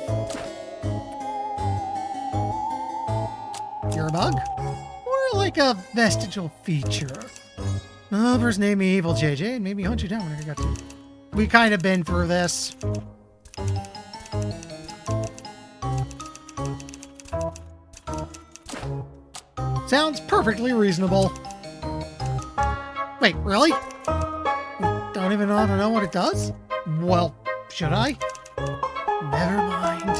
Speaker 1: You're a bug? Or like a vestigial feature. First name me Evil JJ and maybe hunt you down whenever you got to. We kind of been through this. Sounds perfectly reasonable. Wait, really? You don't even want to know what it does? Well, should I? Never mind.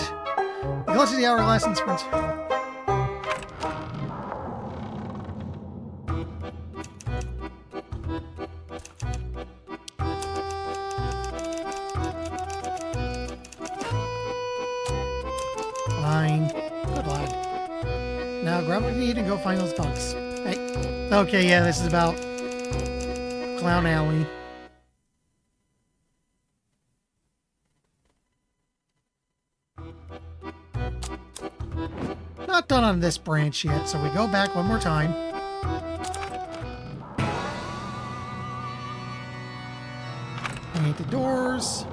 Speaker 1: Go to the hourglass and sprint. Fine. Good lad. Now grab what you need and go find those bugs. Hey. Okay, yeah, this is about Clown Alley. not done on this branch yet, so we go back one more time. Paint the doors.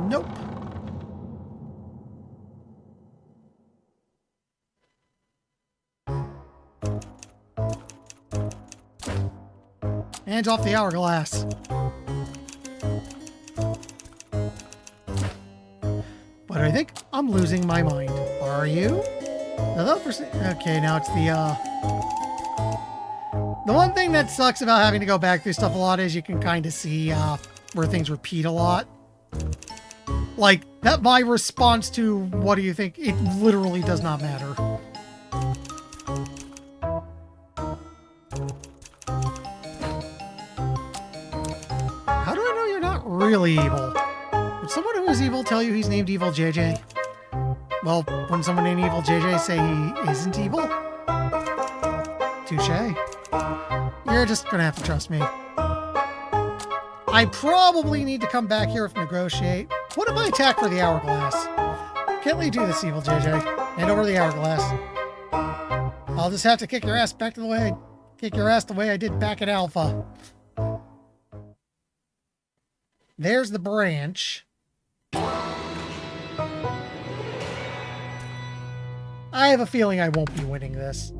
Speaker 1: Nope. Hands off the hourglass. But I think I'm losing my mind. Are you? Okay, now it's the one thing that sucks about having to go back through stuff a lot is you can kind of see where things repeat a lot. Like, that my response to what do you think, it literally does not matter. How do I know you're not really evil? Would someone who is evil tell you he's named Evil JJ? Well, wouldn't someone named Evil JJ say he isn't evil? Touche. You're just gonna have to trust me. I probably need to come back here to negotiate. What if I attack for the hourglass? Can't let you do this, Evil JJ. Hand over the hourglass. I'll just have to kick your ass back to the way I did back at Alpha. There's the branch. I have a feeling I won't be winning this.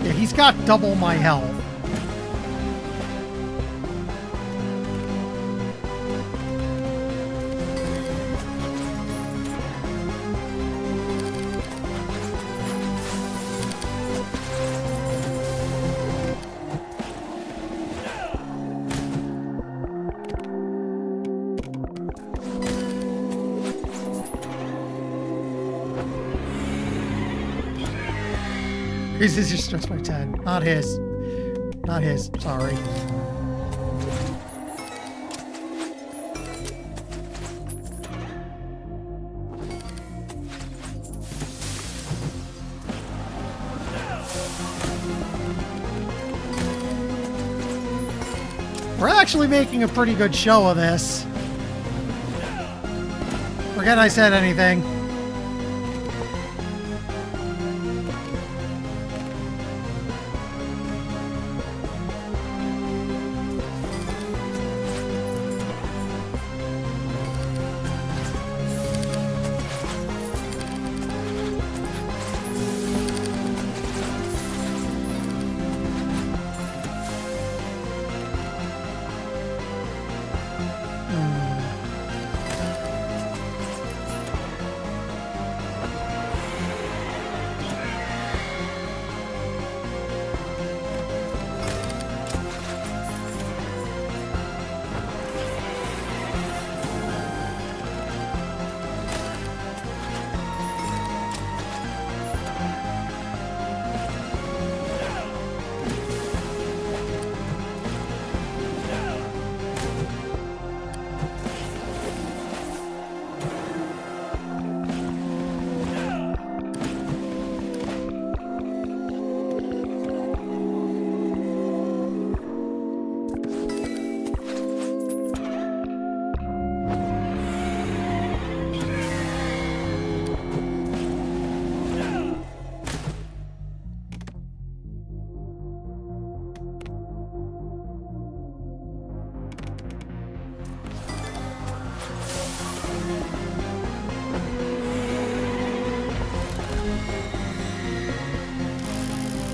Speaker 1: Yeah, he's got double my health. This is just stress by 10. Not his. Not his. Sorry. We're actually making a pretty good show of this. Forget I said anything.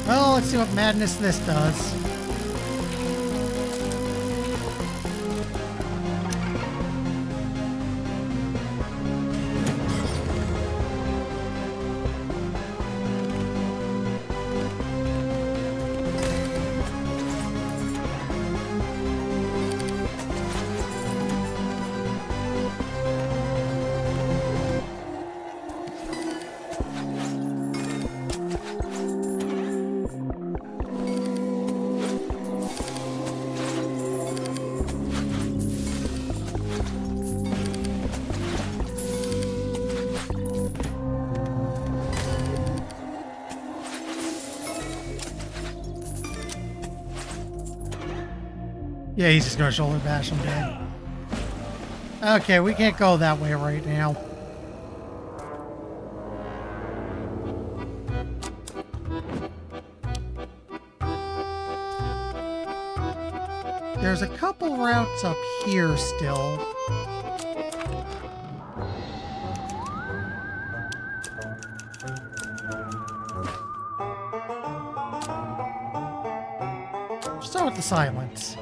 Speaker 1: Well, let's see what madness this does. Yeah, he's just gonna shoulder bash him dead. Okay, we can't go that way right now. There's a couple routes up here still. Start with the silence.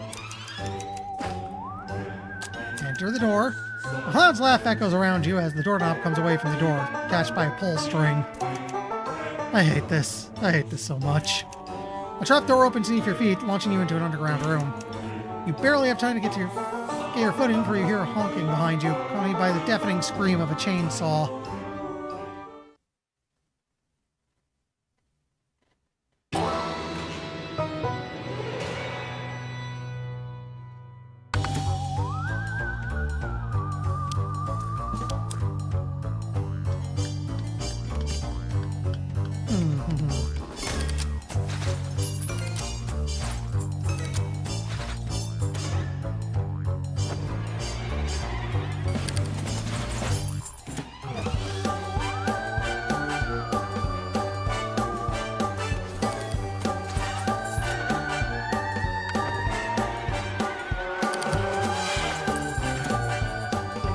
Speaker 1: Enter the door. A clown's laugh echoes around you as the doorknob comes away from the door, catched by a pull string. I hate this. I hate this so much. A trapdoor opens beneath your feet, launching you into an underground room. You barely have time to get your foot in before you hear a honking behind you, accompanied by the deafening scream of a chainsaw.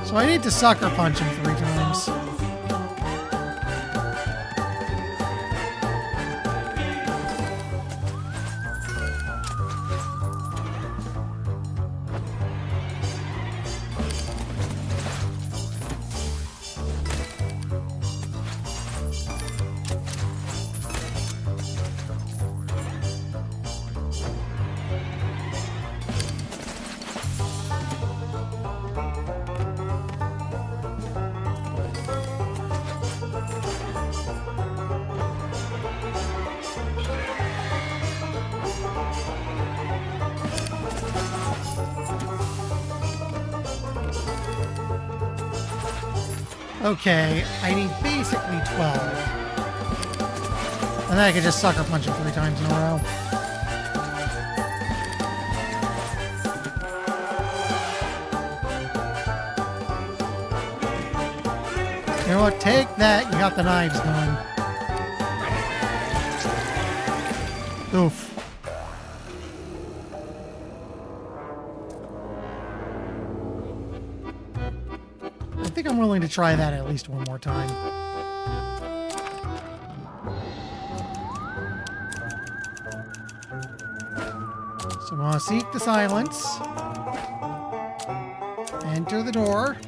Speaker 1: So I need to sucker punch him 3 times. Okay, I need basically 12. And then I can just sucker punch him 3 times in a row. You know what? Take that. You got the knives going. Oof. I think I'm willing to try that at least one more time. So I'm going to seek the silence. Enter the door.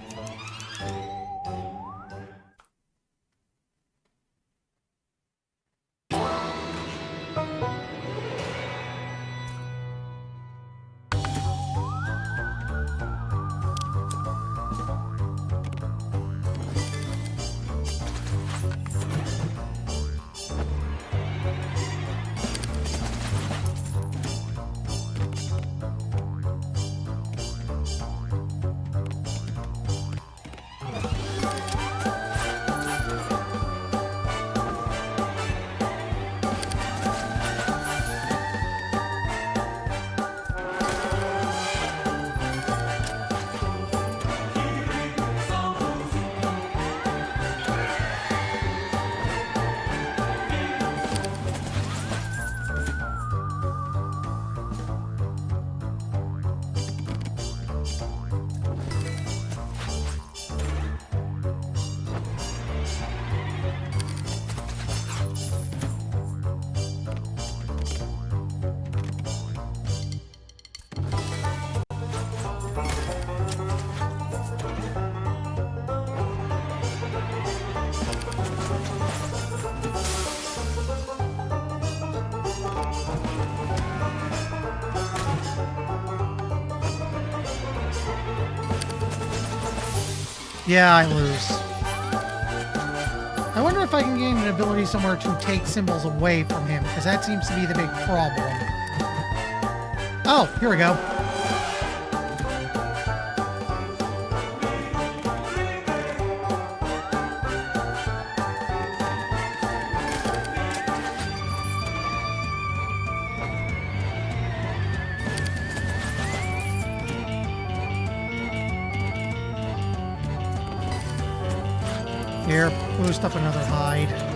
Speaker 1: Yeah, I lose. I wonder if I can gain an ability somewhere to take symbols away from him, because that seems to be the big problem. Oh, here we go. Here, boost up another hide.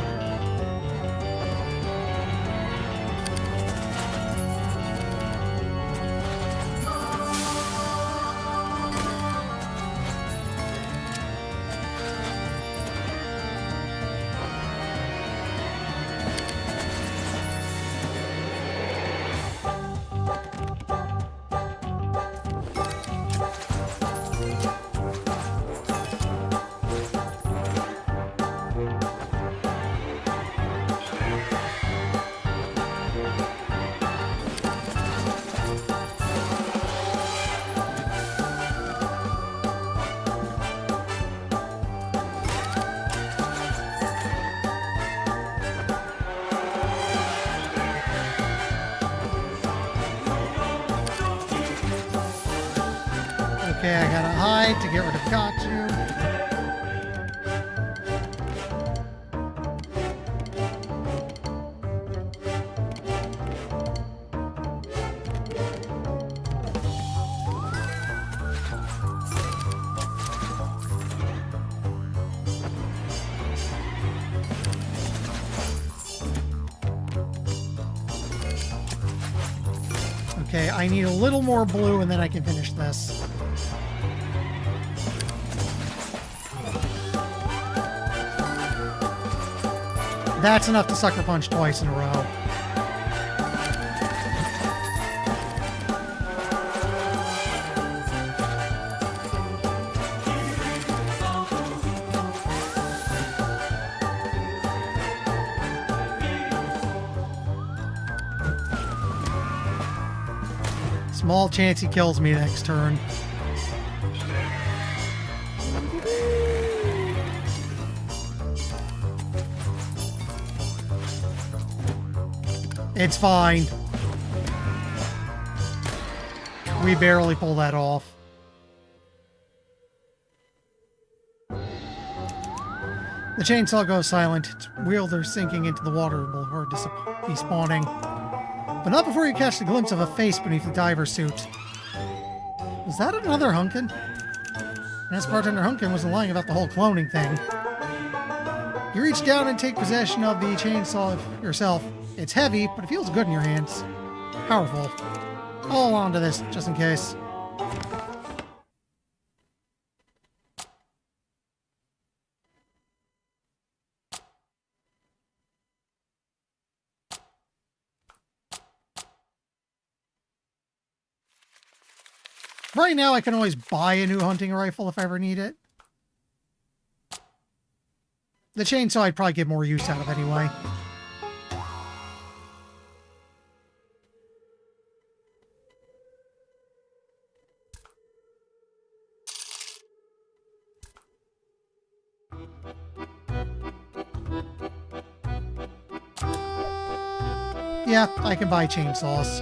Speaker 1: Okay, I gotta hide to get rid of Kachu. Okay, I need a little more blue and then I can finish this. That's enough to sucker punch twice in a row. Small chance he kills me next turn. It's fine. We barely pull that off. The chainsaw goes silent, its wielder sinking into the water before despawning. But not before you catch the glimpse of a face beneath the diver suit. Was that another Hunkin? As bartender Hunkin was lying about the whole cloning thing. You reach down and take possession of the chainsaw yourself. It's heavy, but it feels good in your hands. Powerful. I'll hold on to this, just in case. Right now, I can always buy a new hunting rifle if I ever need it. The chainsaw I'd probably get more use out of anyway. Yeah, I can buy chainsaws.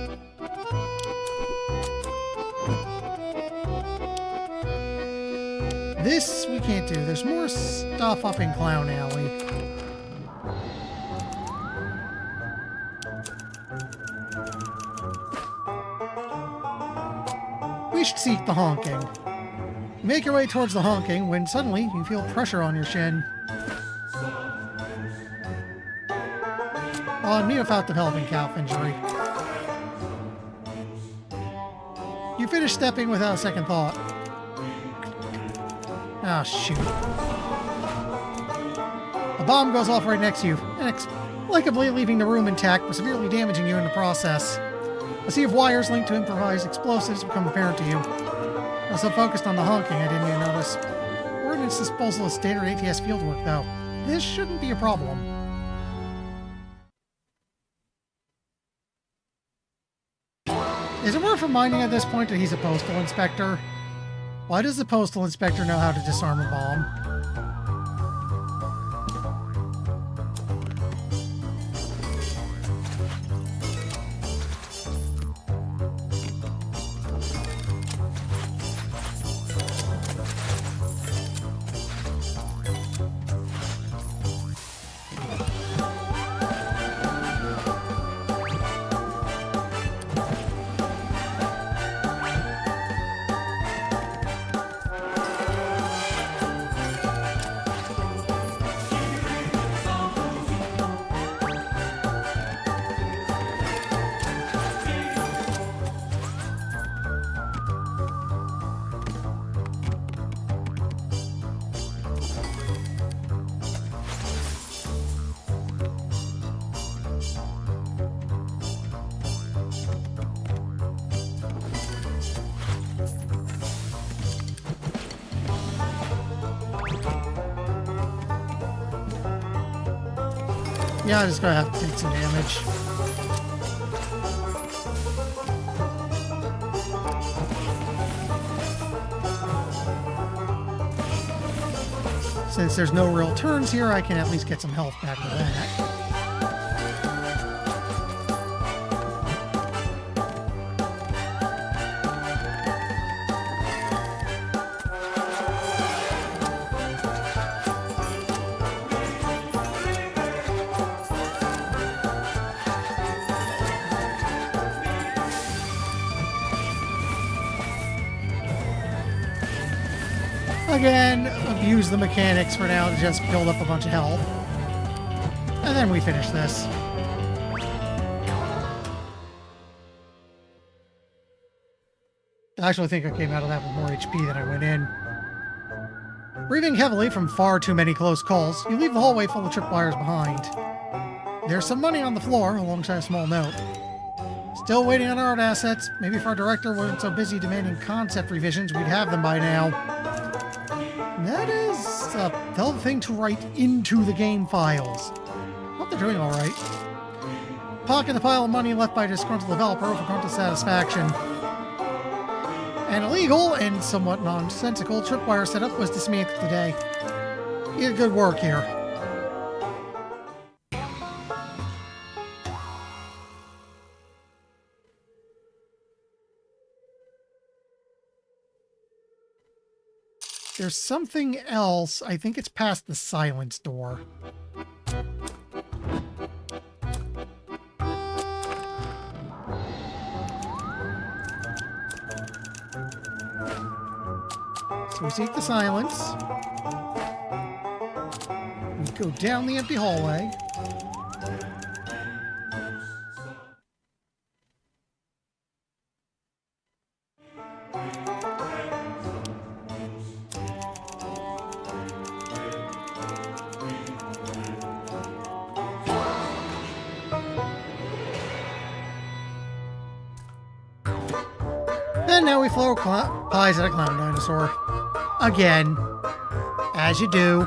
Speaker 1: This we can't do. There's more stuff up in Clown Alley. We should seek the honking. You make your way towards the honking when suddenly you feel pressure on your shin. On me without developing calf injury. You finish stepping without a second thought. Ah, shoot. A bomb goes off right next to you, inexplicably leaving the room intact, but severely damaging you in the process. A sea of wires linked to improvised explosives become apparent to you. I was so focused on the honking, I didn't even notice. Ordnance disposal is standard ATS fieldwork, though. This shouldn't be a problem. Is it worth reminding at this point that he's a postal inspector? Why does the postal inspector know how to disarm a bomb? Yeah, I'm just gonna have to take some damage. Since there's no real turns here, I can at least get some health back with that. Again, abuse the mechanics for now to just build up a bunch of health. And then we finish this. I actually think I came out of that with more HP than I went in. Breathing heavily from far too many close calls, you leave the hallway full of tripwires behind. There's some money on the floor alongside a small note. Still waiting on art assets. Maybe if our director wasn't so busy demanding concept revisions, we'd have them by now. That is a hell of a thing to write into the game files. Hope they're doing alright. Pocket the pile of money left by a disgruntled developer for Grunt's satisfaction. An illegal and somewhat nonsensical tripwire setup was dismantled today. You did good work here. There's something else. I think it's past the silence door. So we seek the silence. We go down the empty hallway. And now we throw pies at a clown dinosaur. Again. As you do.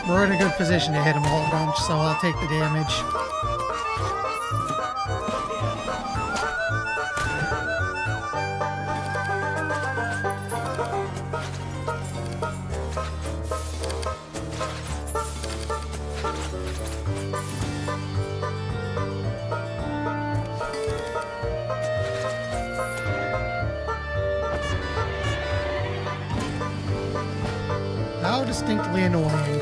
Speaker 1: We're in a good position to hit him a whole bunch, so I'll take the damage. How distinctly annoying.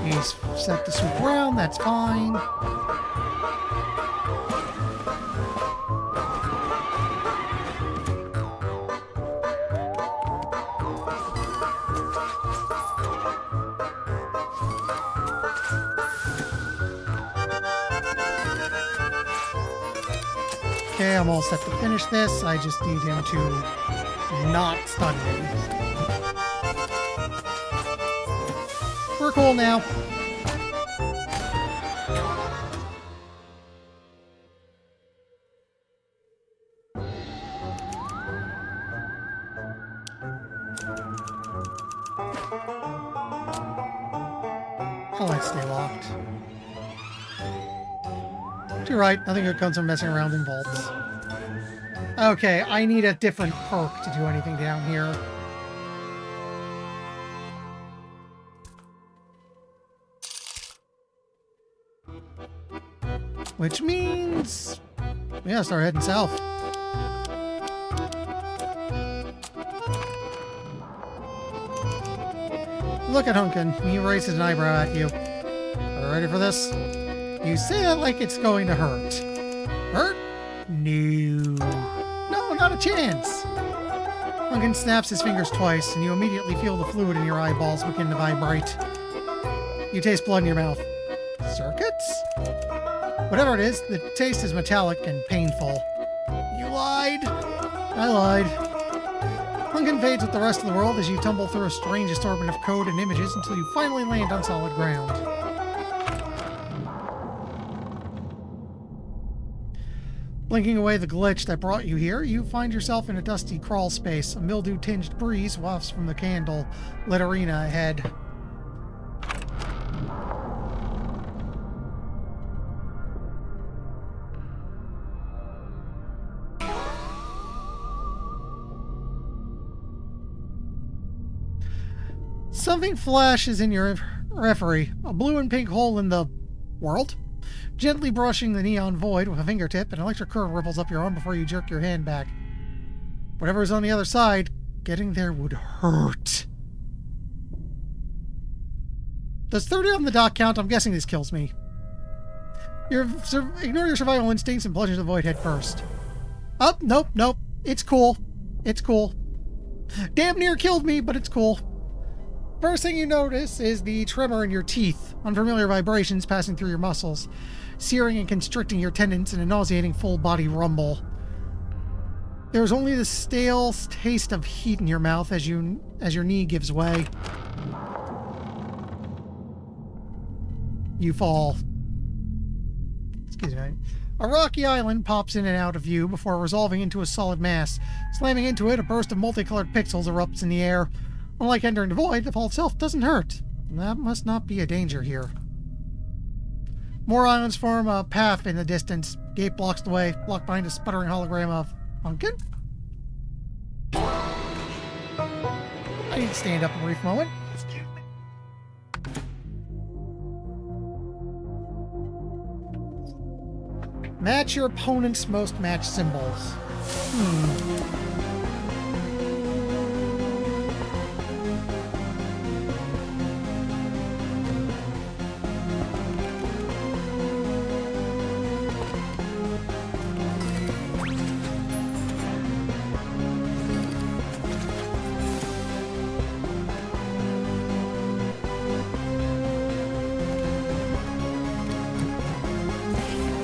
Speaker 1: He's set to swoop around, that's fine. Okay, I'm all set to finish this. I just need him to not stun me. We're cool now. I'll let it stay locked. You're right, nothing good comes from messing around in vaults. Okay, I need a different perk to do anything down here. Which means... we gotta start heading south. Look at Hunkin. He raises an eyebrow at you. Are you ready for this? You say that like it's going to hurt. Hurt? No. No, not a chance. Hunkin snaps his fingers twice, and you immediately feel the fluid in your eyeballs begin to vibrate. You taste blood in your mouth. Circuits? Whatever it is, the taste is metallic and painful. You lied. I lied. Hunkin fades with the rest of the world as you tumble through a strange assortment of code and images until you finally land on solid ground. Blinking away the glitch that brought you here, you find yourself in a dusty crawl space. A mildew-tinged breeze wafts from the candle-lit arena ahead. Something flashes in your referee. A blue and pink hole in the world. Gently brushing the neon void with a fingertip, an electric current ripples up your arm before you jerk your hand back. Whatever is on the other side, getting there would hurt. Does 30 on the dot count? I'm guessing this kills me. Ignore your survival instincts and plunge into the void head first. Oh, nope. It's cool. It's cool. Damn near killed me, but it's cool. First thing you notice is the tremor in your teeth, unfamiliar vibrations passing through your muscles, searing and constricting your tendons in a nauseating full-body rumble. There's only the stale taste of heat in your mouth as your knee gives way. You fall. Excuse me. A rocky island pops in and out of view before resolving into a solid mass. Slamming into it, a burst of multicolored pixels erupts in the air. Unlike entering the void, the fall itself doesn't hurt. That must not be a danger here. More islands form a path in the distance. Gate blocks the way, blocked behind a sputtering hologram of Hunkin. I need to stand up a brief moment. Match your opponent's most matched symbols.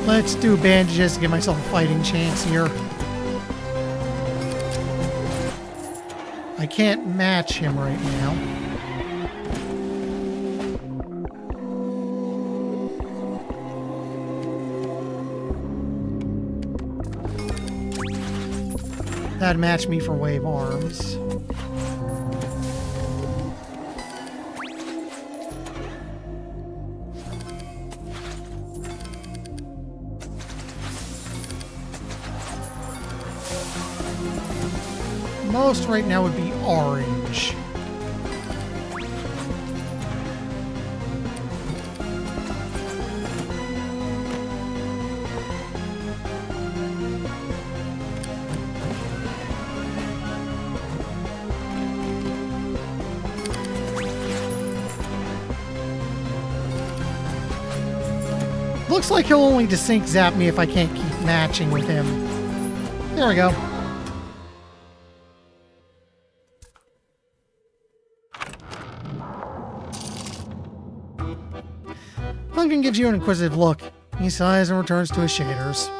Speaker 1: Let's do bandages to give myself a fighting chance here. I can't match him right now. That'd match me for wave arms. Most right now would be orange. Looks like he'll only desync zap me if I can't keep matching with him. There we go. Hunkin gives you an inquisitive look. He sighs and returns to his shaders.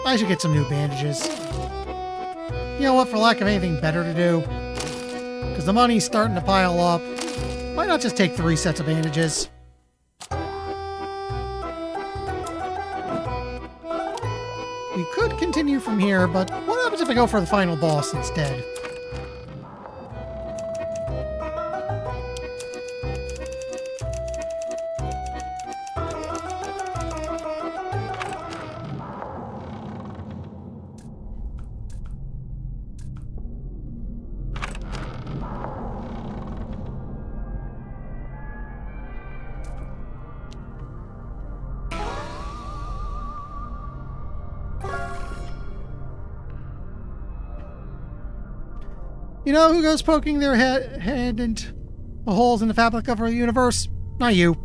Speaker 1: I should get some new bandages. You know what, for lack of anything better to do, because the money's starting to pile up, why not just take 3 sets of bandages? We could continue from here, but what happens if I go for the final boss instead? You know who goes poking their head into the holes in the fabric of our universe? Not you.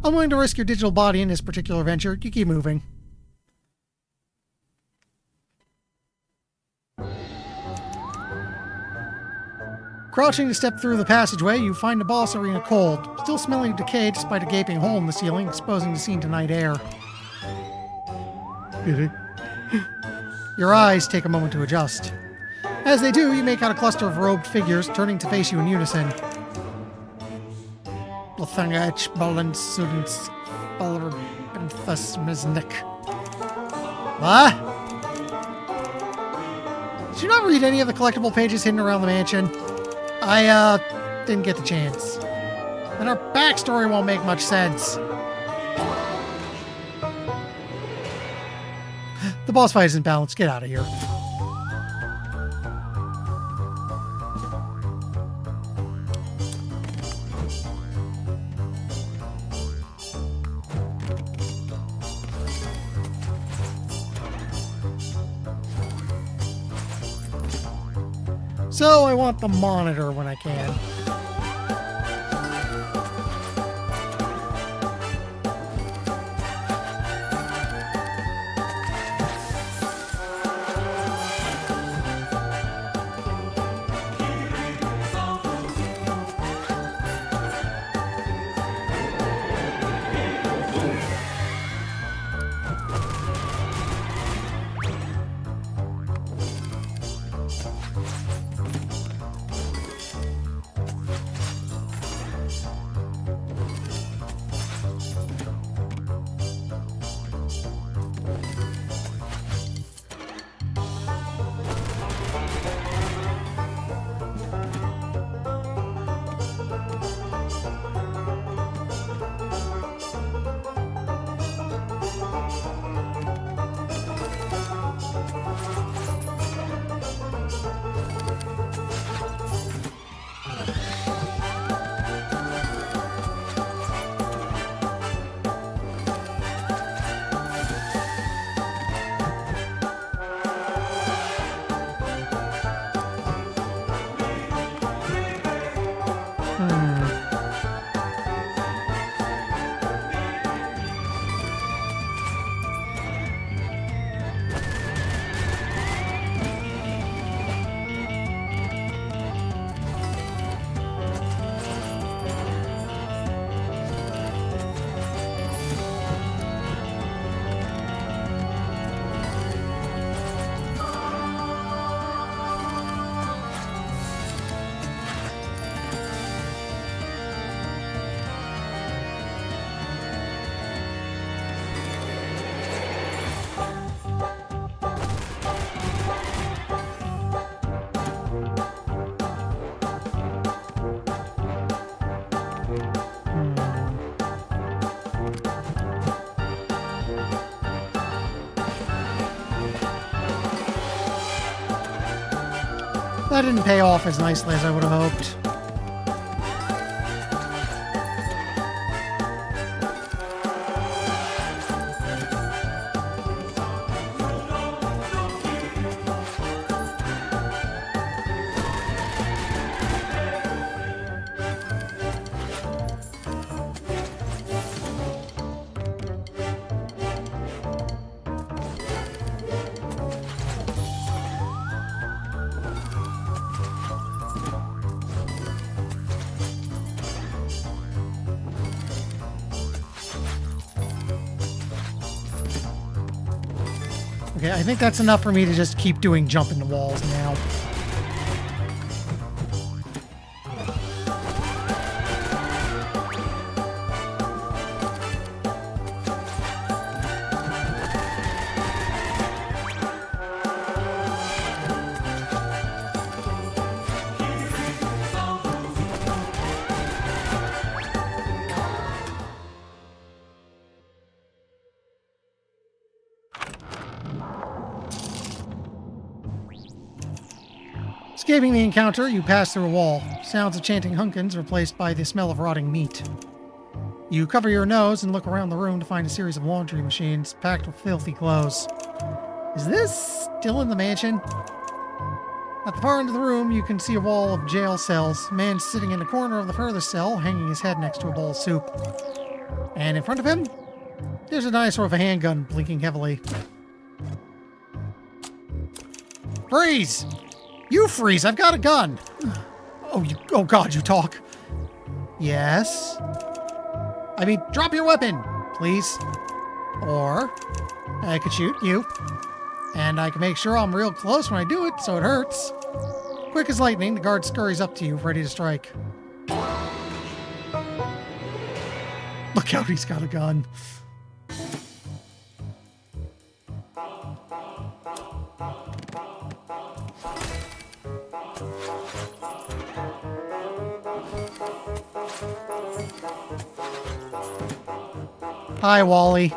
Speaker 1: I'm willing to risk your digital body in this particular venture. You keep moving. Crouching to step through the passageway, you find the boss arena cold, still smelling of decay despite a gaping hole in the ceiling exposing the scene to night air. Your eyes take a moment to adjust. As they do, you make out a cluster of robed figures turning to face you in unison. Lothangach Balansudens Balrbenthasmiznik. What? Did you not read any of the collectible pages hidden around the mansion? I, didn't get the chance. And our backstory won't make much sense. The boss fight isn't balanced. Get out of here. So I want the monitor when I can. That didn't pay off as nicely as I would have hoped. Okay, I think that's enough for me to just keep doing jump into walls now. Escaping the encounter, you pass through a wall. Sounds of chanting Hunkins replaced by the smell of rotting meat. You cover your nose and look around the room to find a series of laundry machines packed with filthy clothes. Is this still in the mansion? At the far end of the room, you can see a wall of jail cells. A man sitting in the corner of the furthest cell, hanging his head next to a bowl of soup. And in front of him, there's a dinosaur with a handgun blinking heavily. Freeze! You freeze! I've got a gun! Oh God, you talk. Yes? I mean, drop your weapon, please. Or I could shoot you. And I can make sure I'm real close when I do it, so it hurts. Quick as lightning, the guard scurries up to you, ready to strike. Look out, he's got a gun. Hi, Wally.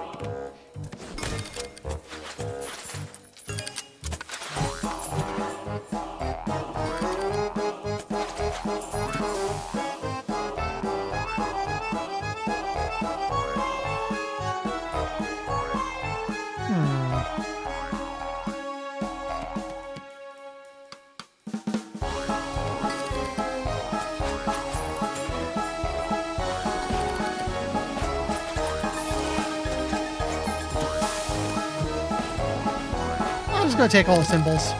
Speaker 1: I'm just gonna take all the symbols.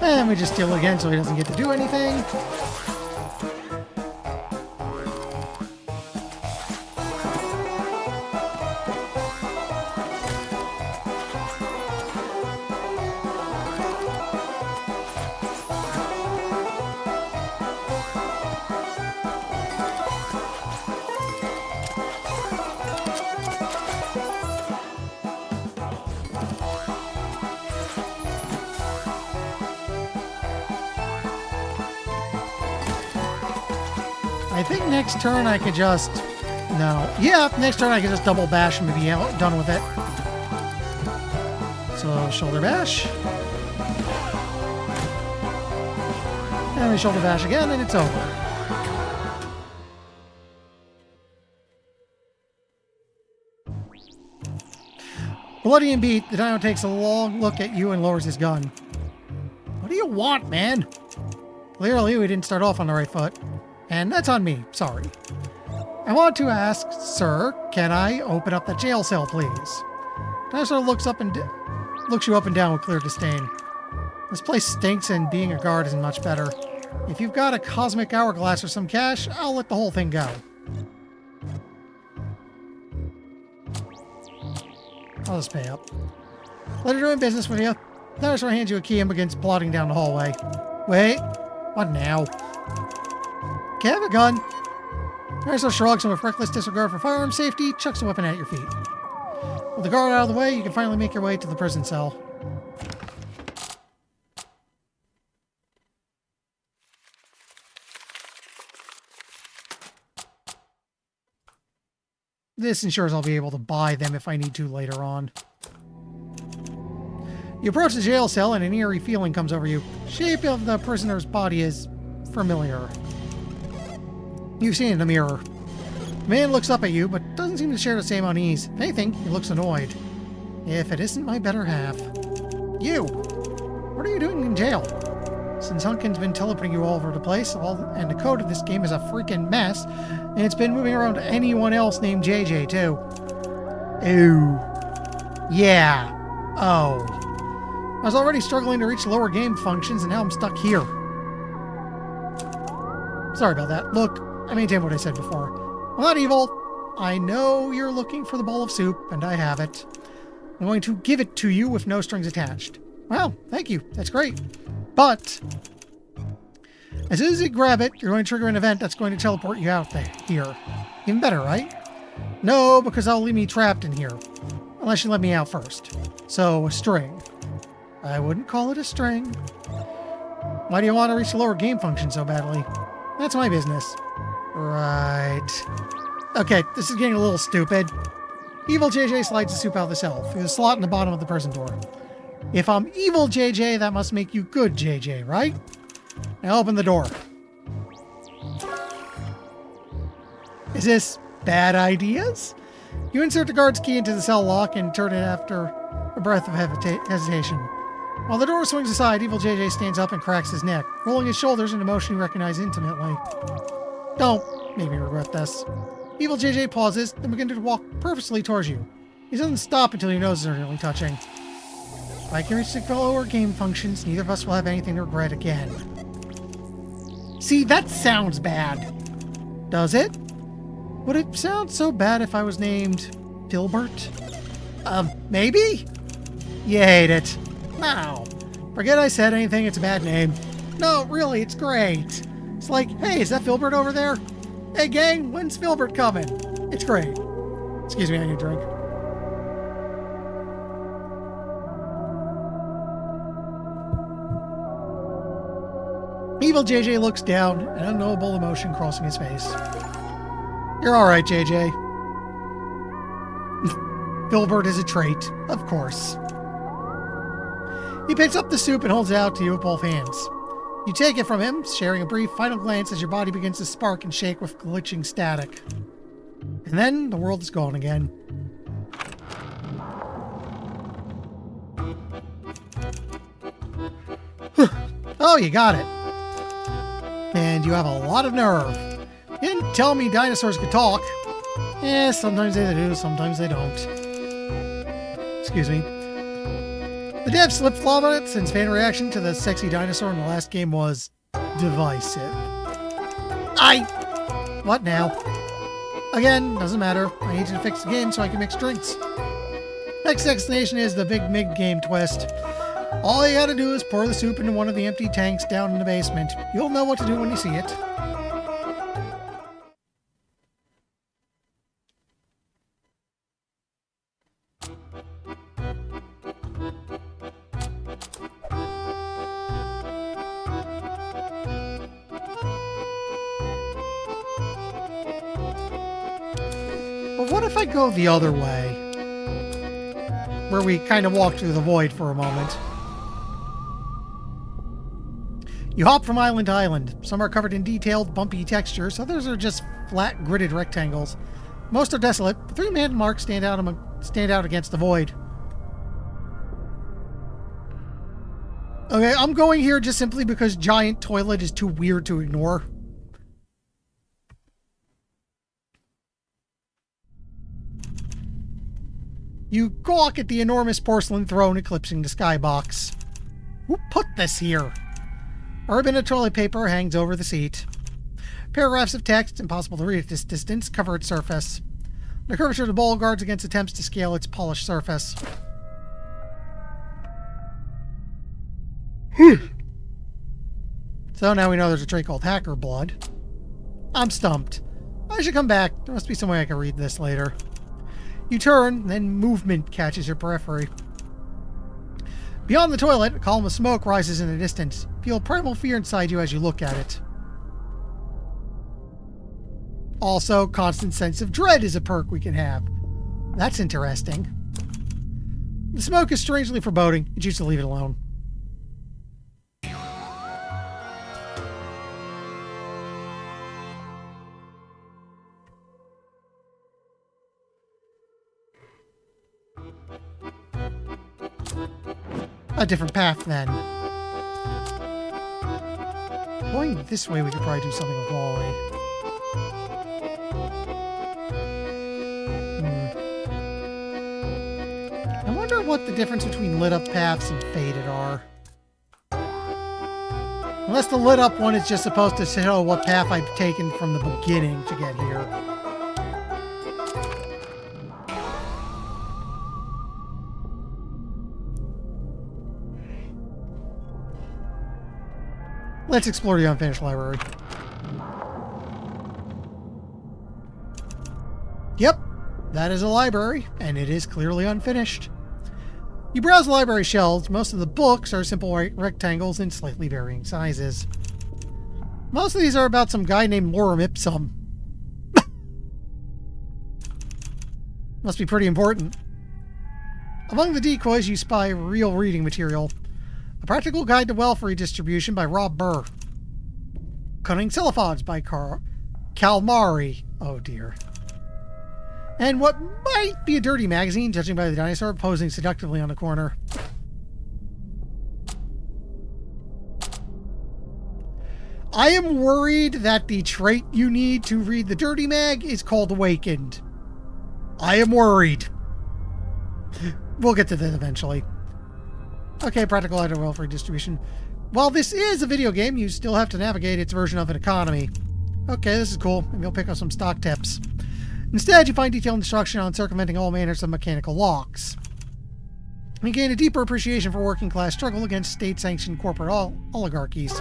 Speaker 1: And we just steal it again so he doesn't get to do anything. I think next turn I could just... No. Yeah, next turn I could just double bash and be done with it. So, shoulder bash. And we shoulder bash again, and it's over. Bloody and beat, the dino takes a long look at you and lowers his gun. What do you want, man? Clearly, we didn't start off on the right foot. And that's on me, sorry. I want to ask, sir, can I open up the jail cell, please? Dinosaur looks you up and down with clear disdain. This place stinks and being a guard isn't much better. If you've got a cosmic hourglass or some cash, I'll let the whole thing go. I'll just pay up. Let her do business with you. Dinosaur hands you a key and begins plodding down the hallway. Wait, what now? Can't have a gun. Dinosaur shrugs and with reckless disregard for firearm safety, chucks the weapon at your feet. With the guard out of the way, you can finally make your way to the prison cell. This ensures I'll be able to buy them if I need to later on. You approach the jail cell and an eerie feeling comes over you. Shape of the prisoner's body is familiar. You've seen it in the mirror. The man looks up at you, but doesn't seem to share the same unease. If anything, he looks annoyed. If it isn't my better half. You! What are you doing in jail? Since Hunkin's been teleporting you all over the place, and the code of this game is a freaking mess, and it's been moving around to anyone else named JJ, too. Ooh. Yeah. Oh. I was already struggling to reach lower game functions, and now I'm stuck here. Sorry about that. Look, I maintain what I said before. I'm not evil. I know you're looking for the bowl of soup, and I have it. I'm going to give it to you with no strings attached. Well, thank you. That's great. But as soon as you grab it, you're going to trigger an event that's going to teleport you out there. Here. Even better, right? No, because that'll leave me trapped in here. Unless you let me out first. So, a string. I wouldn't call it a string. Why do you want to reach the lower game function so badly? That's my business. Right. Okay, this is getting a little stupid. Evil JJ slides the soup out of the cell through the slot in the bottom of the prison door. If I'm evil JJ, that must make you good JJ, right? Now open the door. Is this bad ideas? You insert the guard's key into the cell lock and turn it after a breath of hesitation. While the door swings aside, Evil JJ stands up and cracks his neck, rolling his shoulders in a motion you recognize intimately. Don't make me regret this. Evil JJ pauses, then begins to walk purposely towards you. He doesn't stop until your noses are nearly touching. If I can reach the lower game functions, neither of us will have anything to regret again. See, that sounds bad. Does it? Would it sound so bad if I was named Filbert? Maybe? You hate it. No. Forget I said anything, it's a bad name. No, really, it's great. It's like, hey, is that Filbert over there? Hey, gang, when's Filbert coming? It's great. Excuse me, I need a drink. Evil JJ looks down, an unknowable emotion crossing his face. You're alright, JJ. Filbert is a trait, of course. He picks up the soup and holds it out to you with both hands. You take it from him, sharing a brief final glance as your body begins to spark and shake with glitching static. And then the world is gone again. Oh, you got it. And you have a lot of nerve. You didn't tell me dinosaurs could talk. Eh, sometimes they do, sometimes they don't. Excuse me. The dev flip-flop on it since fan reaction to the sexy dinosaur in the last game was divisive. What now? Again, doesn't matter. I need you to fix the game so I can mix drinks. Next destination is the Big Mig game twist. All you gotta do is pour the soup into one of the empty tanks down in the basement. You'll know what to do when you see it. But what if I go the other way? Where we kind of walk through the void for a moment. You hop from island to island. Some are covered in detailed, bumpy textures. Others are just flat, gridded rectangles. Most are desolate, but 3 landmarks stand out against the void. Okay, I'm going here just simply because giant toilet is too weird to ignore. You gawk at the enormous porcelain throne eclipsing the skybox. Who put this here? A ribbon of toilet paper hangs over the seat. Paragraphs of text, impossible to read at this distance, cover its surface. The curvature of the bowl guards against attempts to scale its polished surface. So now we know there's a trait called hacker blood. I'm stumped. I should come back. There must be some way I can read this later. You turn, then movement catches your periphery. Beyond the toilet, a column of smoke rises in the distance. Feel primal fear inside you as you look at it. Also, constant sense of dread is a perk we can have. That's interesting. The smoke is strangely foreboding. You choose to leave it alone. A different path, then. Going this way, we could probably do something with Wally. I wonder what the difference between lit-up paths and faded are. Unless the lit-up one is just supposed to show what path I've taken from the beginning to get here. Let's explore the unfinished library. Yep, that is a library, and it is clearly unfinished. You browse the library shelves. Most of the books are simple rectangles in slightly varying sizes. Most of these are about some guy named Lorem Ipsum. Must be pretty important. Among the decoys, you spy real reading material. A Practical Guide to Wealth Redistribution by Rob Burr. Cunning Cephalopods by Calmari. Oh dear. And what might be a dirty magazine, judging by the dinosaur posing seductively on the corner. I am worried that the trait you need to read the dirty mag is called Awakened. I am worried. We'll get to that eventually. Okay, Practical Guide to Wealth Redistribution. While this is a video game, you still have to navigate its version of an economy. Okay, this is cool. Maybe you'll pick up some stock tips. Instead, you find detailed instruction on circumventing all manners of mechanical locks. You gain a deeper appreciation for working-class struggle against state-sanctioned corporate oligarchies.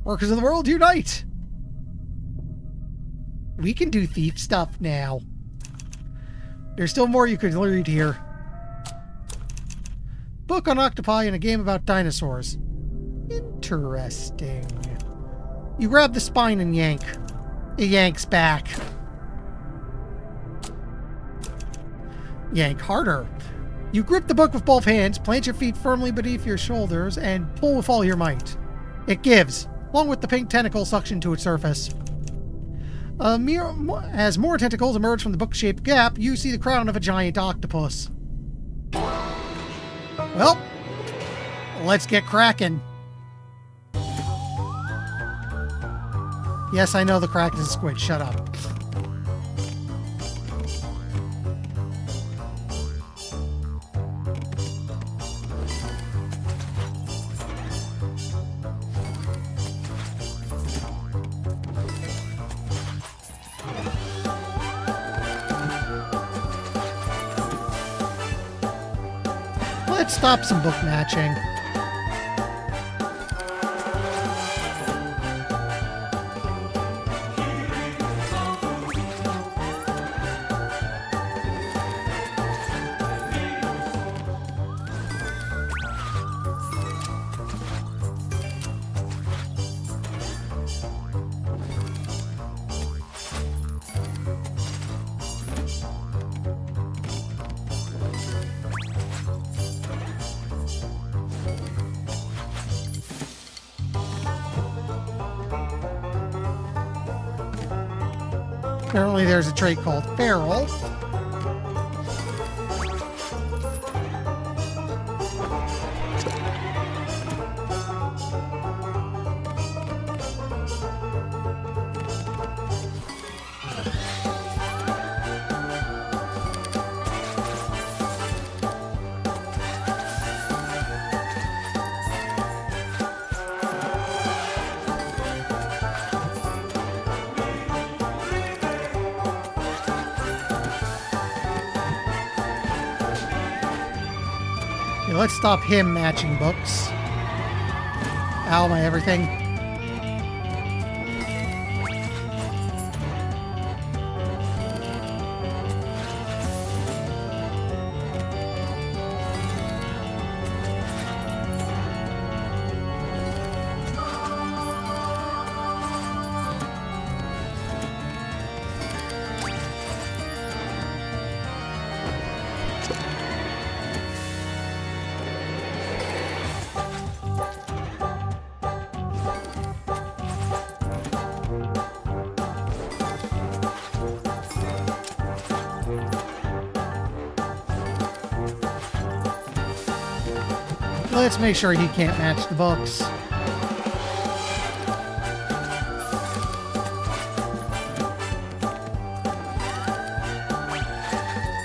Speaker 1: Workers of the world, unite! We can do thief stuff now. There's still more you could read here. Book on octopi and a game about dinosaurs. Interesting. You grab the spine and yank. It yanks back. Yank harder. You grip the book with both hands, plant your feet firmly beneath your shoulders, and pull with all your might. It gives, along with the pink tentacle suction to its surface. As more tentacles emerge from the book-shaped gap, you see the crown of a giant octopus. Well, let's get cracking. Yes, I know the Kraken is a squid. Shut up. Let's stop some book matching. Apparently there's a trait called feral. Let's stop him matching books. Ow, my everything. Let's make sure he can't match the books.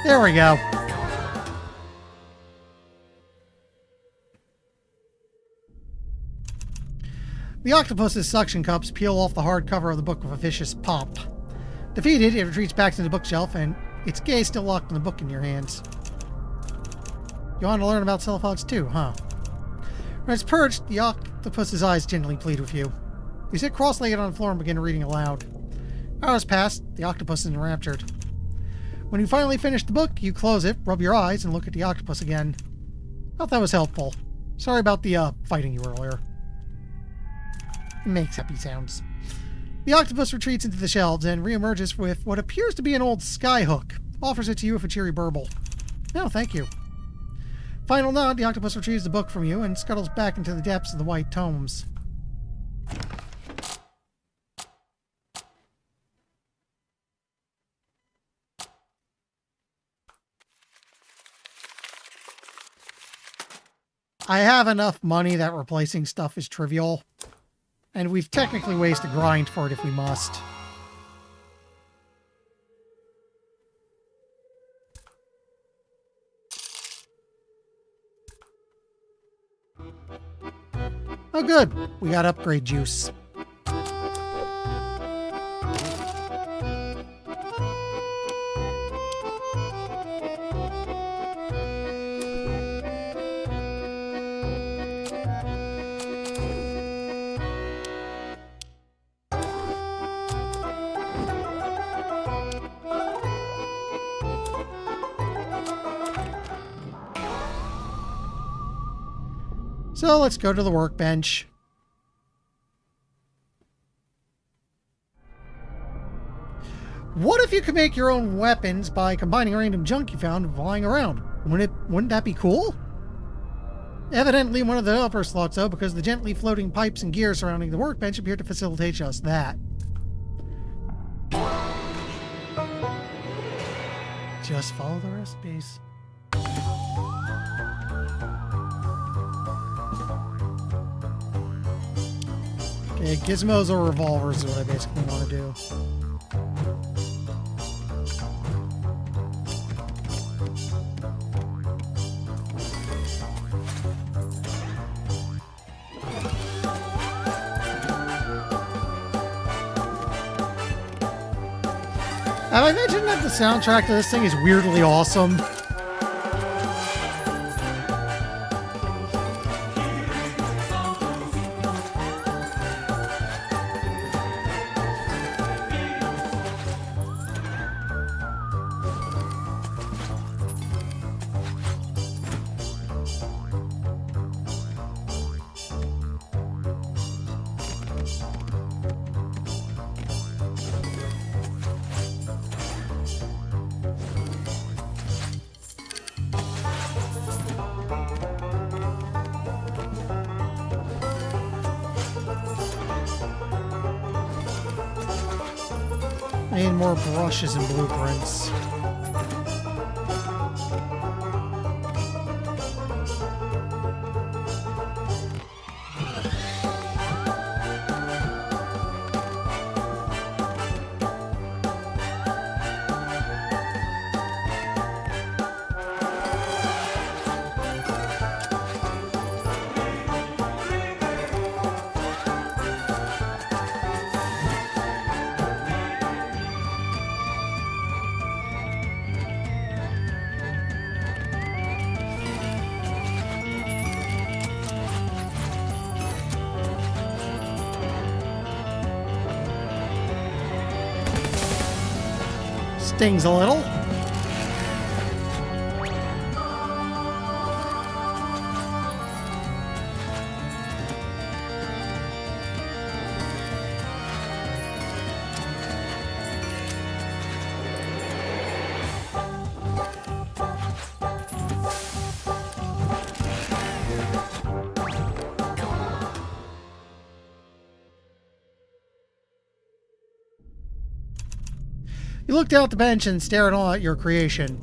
Speaker 1: There we go. The octopus's suction cups peel off the hard cover of the book with a vicious pop. Defeated, it retreats back to the bookshelf, and its gaze still locked on the book in your hands. You want to learn about cephalopods too, huh? When it's perched, the octopus's eyes gently plead with you. You sit cross-legged on the floor and begin reading aloud. Hours pass, the octopus is enraptured. When you finally finish the book, you close it, rub your eyes, and look at the octopus again. Thought that was helpful. Sorry about the, fighting you earlier. It makes happy sounds. The octopus retreats into the shelves and reemerges with what appears to be an old skyhook. Offers it to you with a cheery burble. No, thank you. Final nod, the octopus retrieves the book from you and scuttles back into the depths of the white tomes. I have enough money that replacing stuff is trivial, and we've technically ways to grind for it if we must. Oh good, we got upgrade juice. So let's go to the workbench. What if you could make your own weapons by combining random junk you found lying around? Wouldn't that be cool? Evidently one of the developers thought so, because the gently floating pipes and gears surrounding the workbench appear to facilitate just that. Just follow the recipes. Okay, gizmos or revolvers is what I basically want to do. Have I mentioned that the soundtrack to this thing is weirdly awesome? I need more brushes and blueprints. Stings a little. You look down at the bench and stare at all at your creation.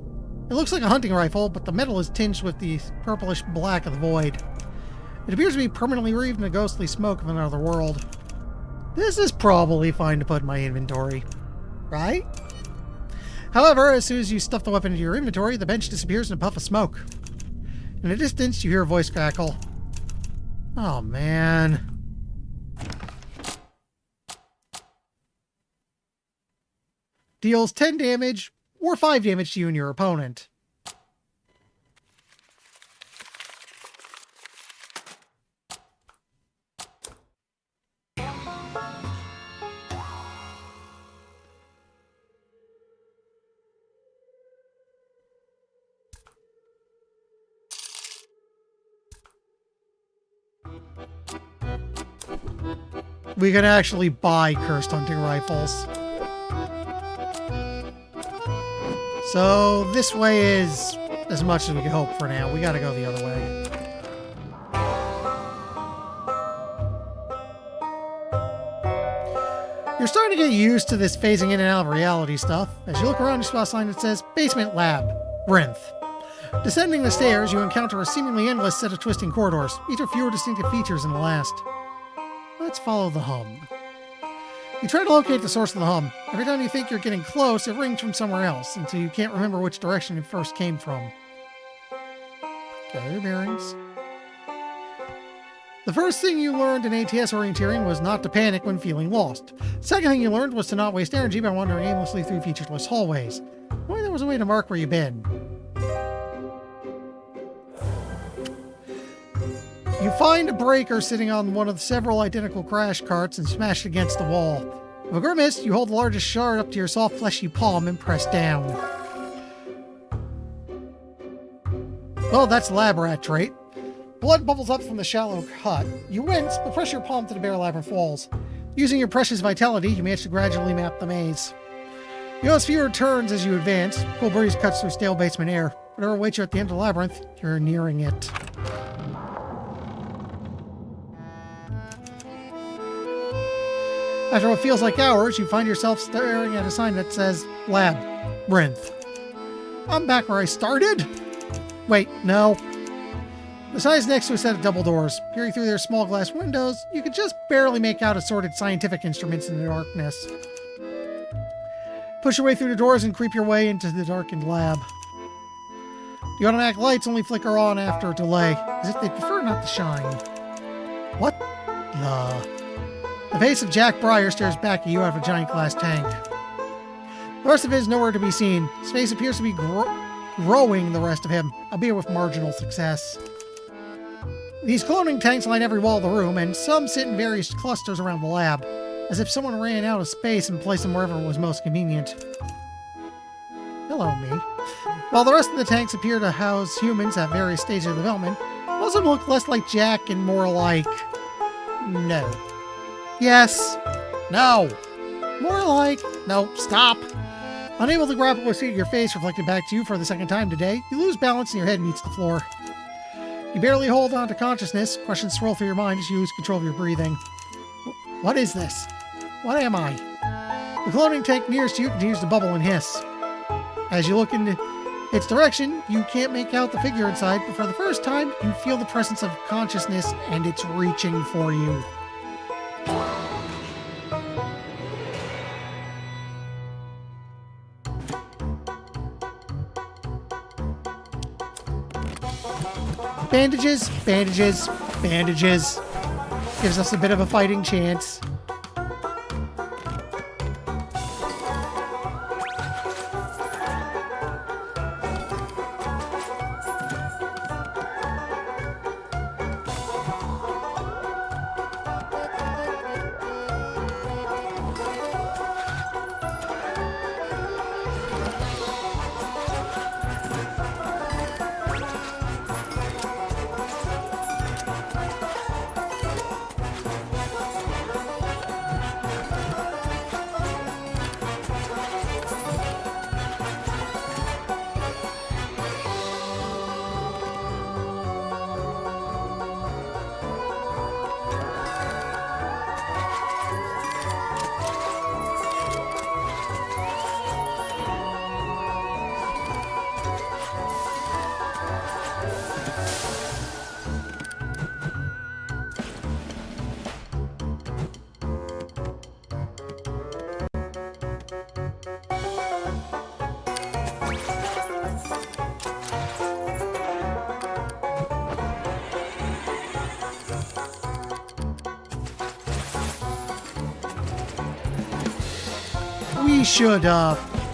Speaker 1: It looks like a hunting rifle, but the metal is tinged with the purplish black of the void. It appears to be permanently wreathed in the ghostly smoke of another world. This is probably fine to put in my inventory, right? However, as soon as you stuff the weapon into your inventory, the bench disappears in a puff of smoke. In the distance, you hear a voice crackle. Oh, man. Deals 10 damage or 5 damage to you and your opponent. We can actually buy cursed hunting rifles. So this way is as much as we can hope for now. We gotta go the other way. You're starting to get used to this phasing in and out of reality stuff. As you look around, you spot a sign that says Basement Lab, Rinth. Descending the stairs, you encounter a seemingly endless set of twisting corridors, each with fewer distinctive features than the last. Let's follow the hum. You try to locate the source of the hum. Every time you think you're getting close, it rings from somewhere else, until you can't remember which direction it first came from. Gather your bearings. The first thing you learned in ATS orienteering was not to panic when feeling lost. The second thing you learned was to not waste energy by wandering aimlessly through featureless hallways. Only there was a way to mark where you've been. You find a breaker sitting on one of the several identical crash carts and smash it against the wall. With a grimace, you hold the largest shard up to your soft, fleshy palm and press down. Oh, that's the lab rat trait. Blood bubbles up from the shallow cut. You wince, but press your palm to the bare labyrinth walls. Using your precious vitality, you manage to gradually map the maze. You notice fewer turns as you advance. Cool breeze cuts through stale basement air. Whatever awaits you at the end of the labyrinth, you're nearing it. After what feels like hours, you find yourself staring at a sign that says Lab, Rinth. I'm back where I started? Wait, no. The sign is next to a set of double doors. Peering through their small glass windows, you could just barely make out assorted scientific instruments in the darkness. Push your way through the doors and creep your way into the darkened lab. The automatic lights only flicker on after a delay, as if they prefer not to shine. What the... The face of Jack Breyer stares back at you out of a giant glass tank. The rest of it is nowhere to be seen. His face appears to be growing the rest of him, albeit with marginal success. These cloning tanks line every wall of the room, and some sit in various clusters around the lab, as if someone ran out of space and placed them wherever was most convenient. Hello, me. While the rest of the tanks appear to house humans at various stages of development, most of them look less like Jack and more like... no. Yes. No. More like... no, stop. Unable to grapple with seeing your face reflected back to you for the second time today, you lose balance and your head meets the floor. You barely hold on to consciousness. Questions swirl through your mind as you lose control of your breathing. What is this? What am I? The cloning tank nearest to you continues to bubble and hiss. As you look in its direction, you can't make out the figure inside, but for the first time, you feel the presence of consciousness and it's reaching for you. Bandages, bandages, bandages. Gives us a bit of a fighting chance.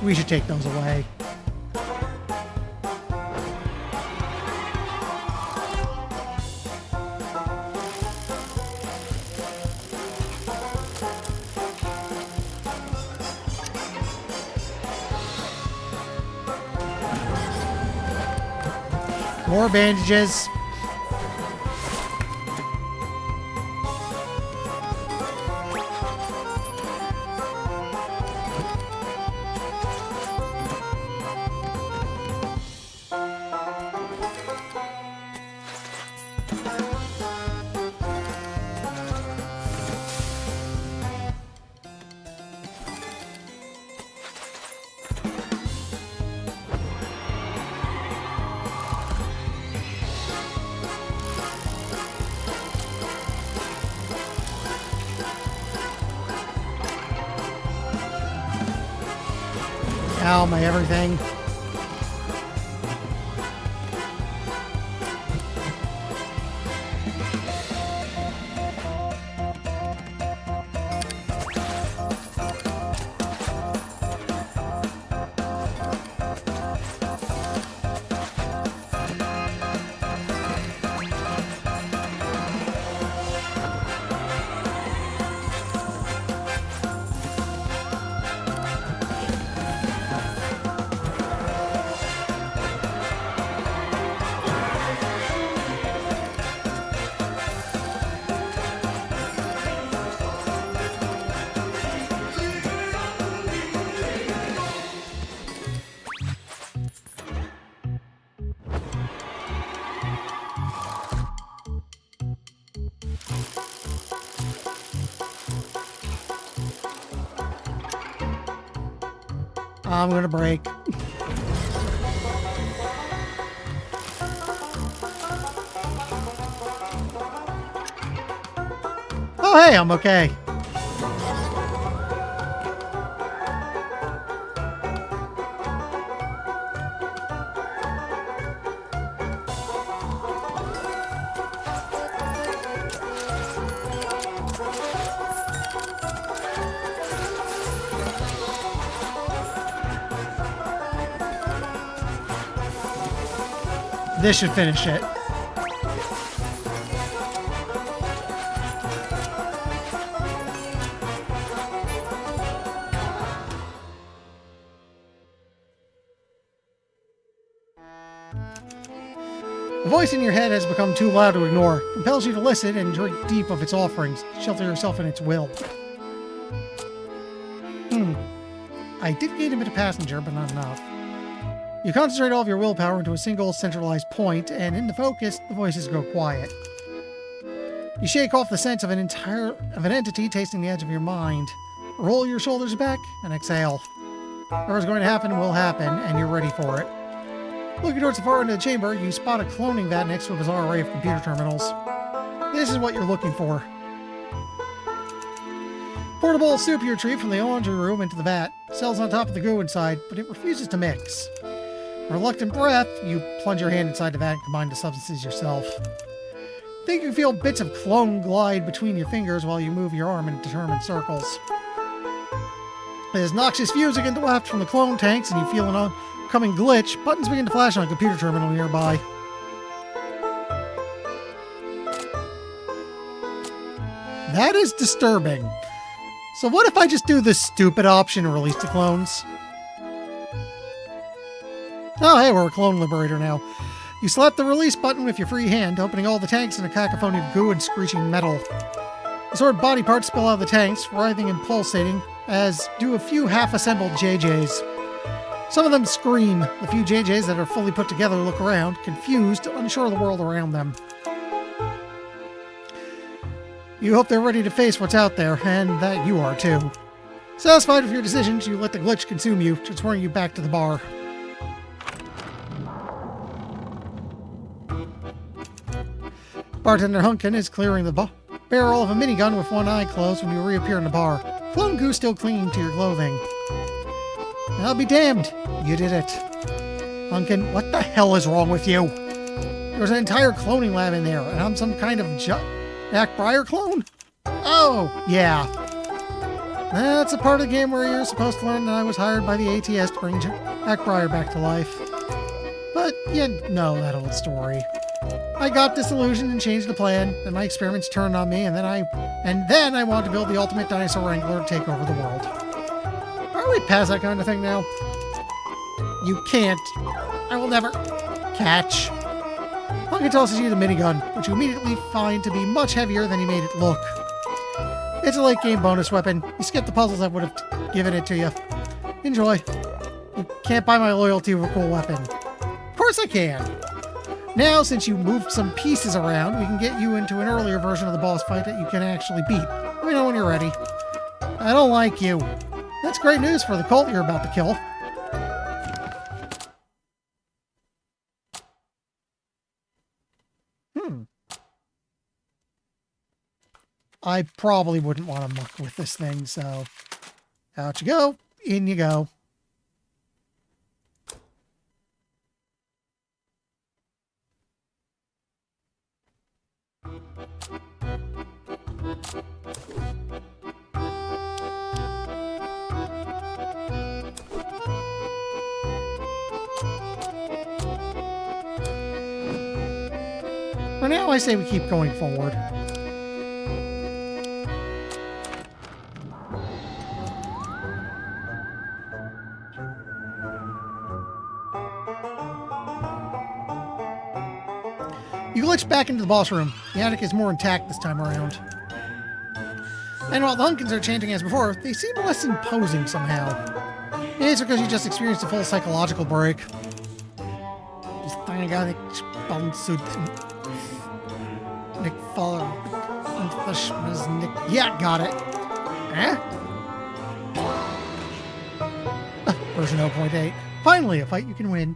Speaker 1: We should take those away. More bandages. Ow, my everything. I'm gonna break. Oh, hey, I'm okay. This should finish it. The voice in your head has become too loud to ignore. It compels you to listen and drink deep of its offerings. Shelter yourself in its will. I did gain a bit of passenger, but not enough. You concentrate all of your willpower into a single centralized point, and in the focus, the voices go quiet. You shake off the sense of an entity tasting the edge of your mind. Roll your shoulders back and exhale. Whatever's going to happen will happen, and you're ready for it. Looking towards the far end of the chamber, you spot a cloning vat next to a bizarre array of computer terminals. This is what you're looking for. Pour a bowl of soup you retrieve from the laundry room into the vat. Cells on top of the goo inside, but it refuses to mix. With a reluctant breath, you plunge your hand inside the vat and combine the substances yourself. Think you can feel bits of clone glide between your fingers while you move your arm in determined circles. As noxious fumes begin to waft from the clone tanks and you feel an oncoming glitch, buttons begin to flash on a computer terminal nearby. That is disturbing. So what if I just do this stupid option and release the clones? Oh, hey, we're a clone liberator now. You slap the release button with your free hand, opening all the tanks in a cacophony of goo and screeching metal. Assorted body parts spill out of the tanks, writhing and pulsating, as do a few half-assembled JJs. Some of them scream. The few JJs that are fully put together look around, confused, unsure of the world around them. You hope they're ready to face what's out there, and that you are too. Satisfied with your decisions, you let the glitch consume you, transferring you back to the bar. Bartender Hunkin is clearing the barrel of a minigun with one eye closed when you reappear in the bar. Clone goo still clinging to your clothing. I'll be damned. You did it. Hunkin, what the hell is wrong with you? There's an entire cloning lab in there, and I'm some kind of Jack Breyer clone? Oh, yeah. That's a part of the game where you're supposed to learn that I was hired by the ATS to bring Jack Breyer back to life. But you know that old story. I got disillusioned and changed the plan, then my experiments turned on me, and then I wanted to build the ultimate dinosaur wrangler to take over the world. Are we past that kind of thing now? You can't. I will never catch. Hunkin tosses you the minigun, which you immediately find to be much heavier than he made it look. It's a late game bonus weapon. You skip the puzzles that would have given it to you. Enjoy. You can't buy my loyalty with a cool weapon. Of course I can. Now, since you moved some pieces around, we can get you into an earlier version of the boss fight that you can actually beat. Let me know when you're ready. I don't like you. That's great news for the cult you're about to kill. I probably wouldn't want to muck with this thing, so out you go, in you go. For now, I say we keep going forward. You glitch back into the boss room. The attic is more intact this time around. And while the Hunkins are chanting as before, they seem less imposing somehow. Maybe it's because you just experienced a full psychological break. Yeah, got it. Eh? Version 0.8. Finally, a fight you can win.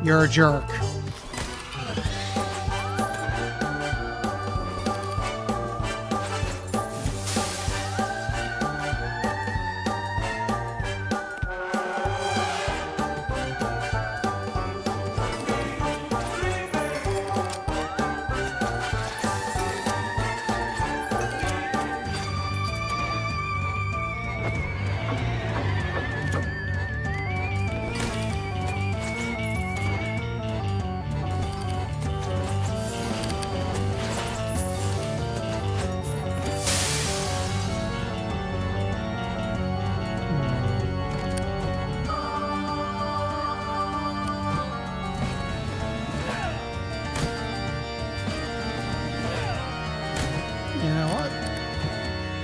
Speaker 1: You're a jerk.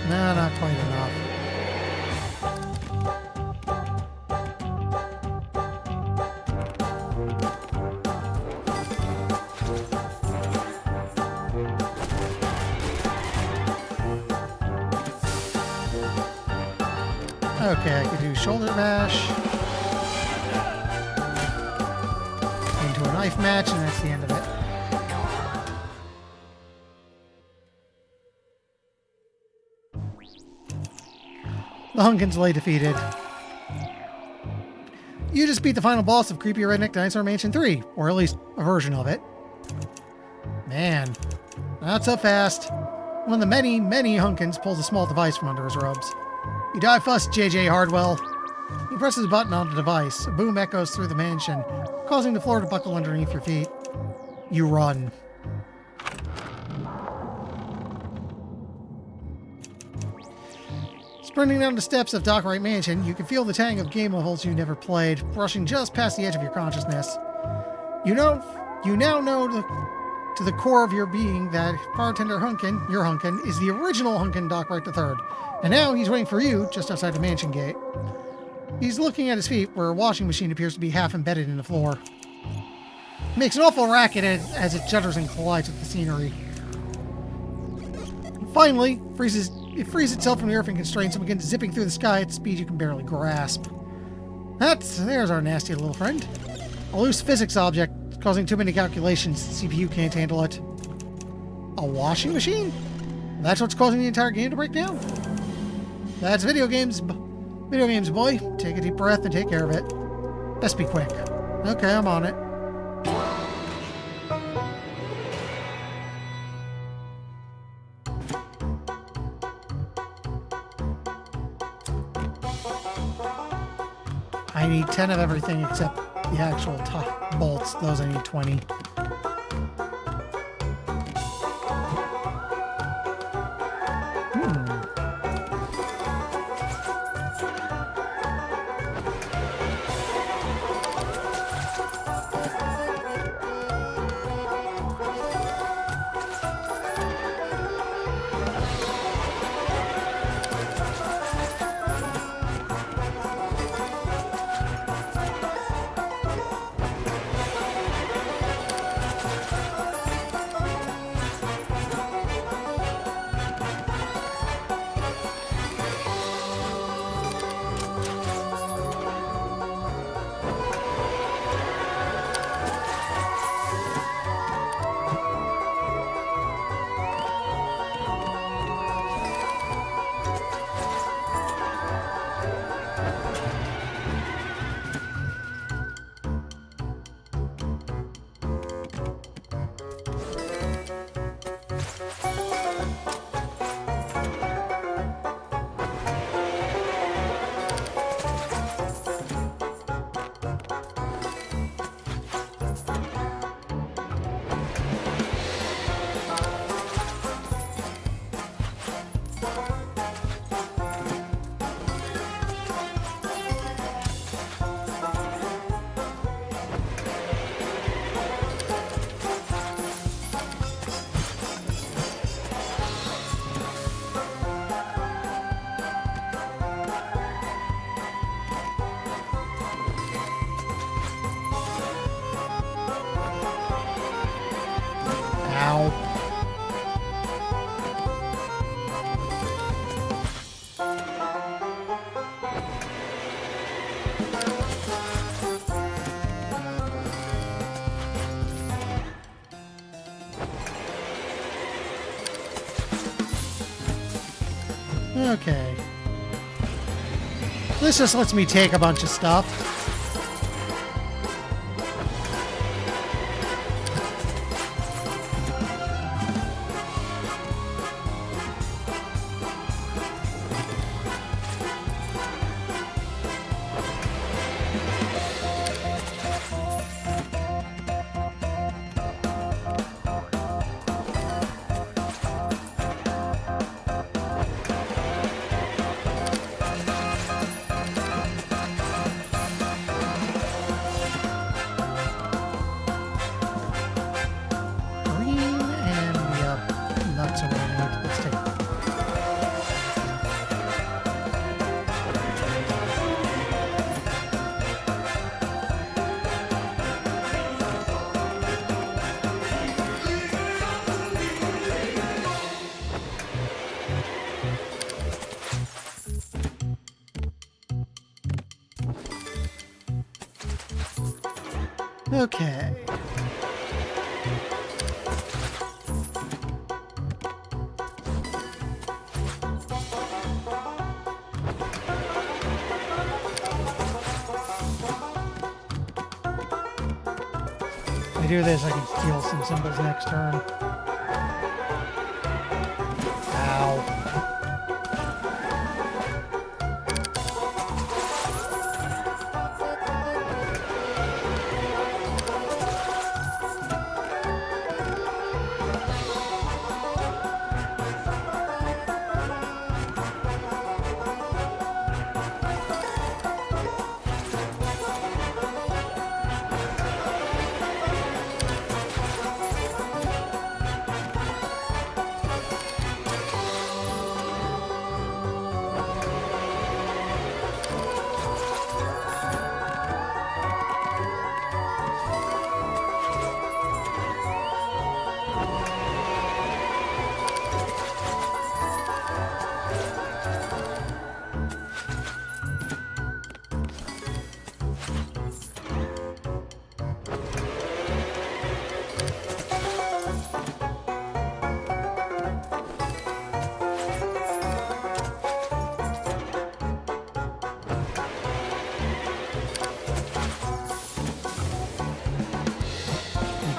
Speaker 1: No, not quite enough. Okay, I could do shoulder bash into a knife match, and that's the end of it. The Hunkins lay defeated. You just beat the final boss of creepy Redneck Dinosaur Mansion 3, or at least a version of it. Man, not so fast. One of the many, many Hunkins pulls a small device from under his robes. You die first, J.J. Hardwell. He presses a button on the device. A boom echoes through the mansion, causing the floor to buckle underneath your feet. You run. Sprinting down the steps of Dockwright Mansion, you can feel the tang of game levels you never played, brushing just past the edge of your consciousness. You now know to the core of your being that bartender Hunkin, your Hunkin, is the original Hunkin Dockwright III, and now he's waiting for you just outside the mansion gate. He's looking at his feet, where a washing machine appears to be half embedded in the floor. It makes an awful racket as it judders and collides with the scenery. Finally, it frees itself from the earthing constraints and begins zipping through the sky at speed you can barely grasp. There's our nasty little friend. A loose physics object causing too many calculations, the CPU can't handle it. A washing machine? That's what's causing the entire game to break down? That's video games. Video games, boy. Take a deep breath and take care of it. Best be quick. Okay, I'm on it. I need 10 of everything except the actual top bolts. Those I need 20. Ow. Okay. This just lets me take a bunch of stuff. Okay. If I do this, I can steal some symbols next turn. Ow.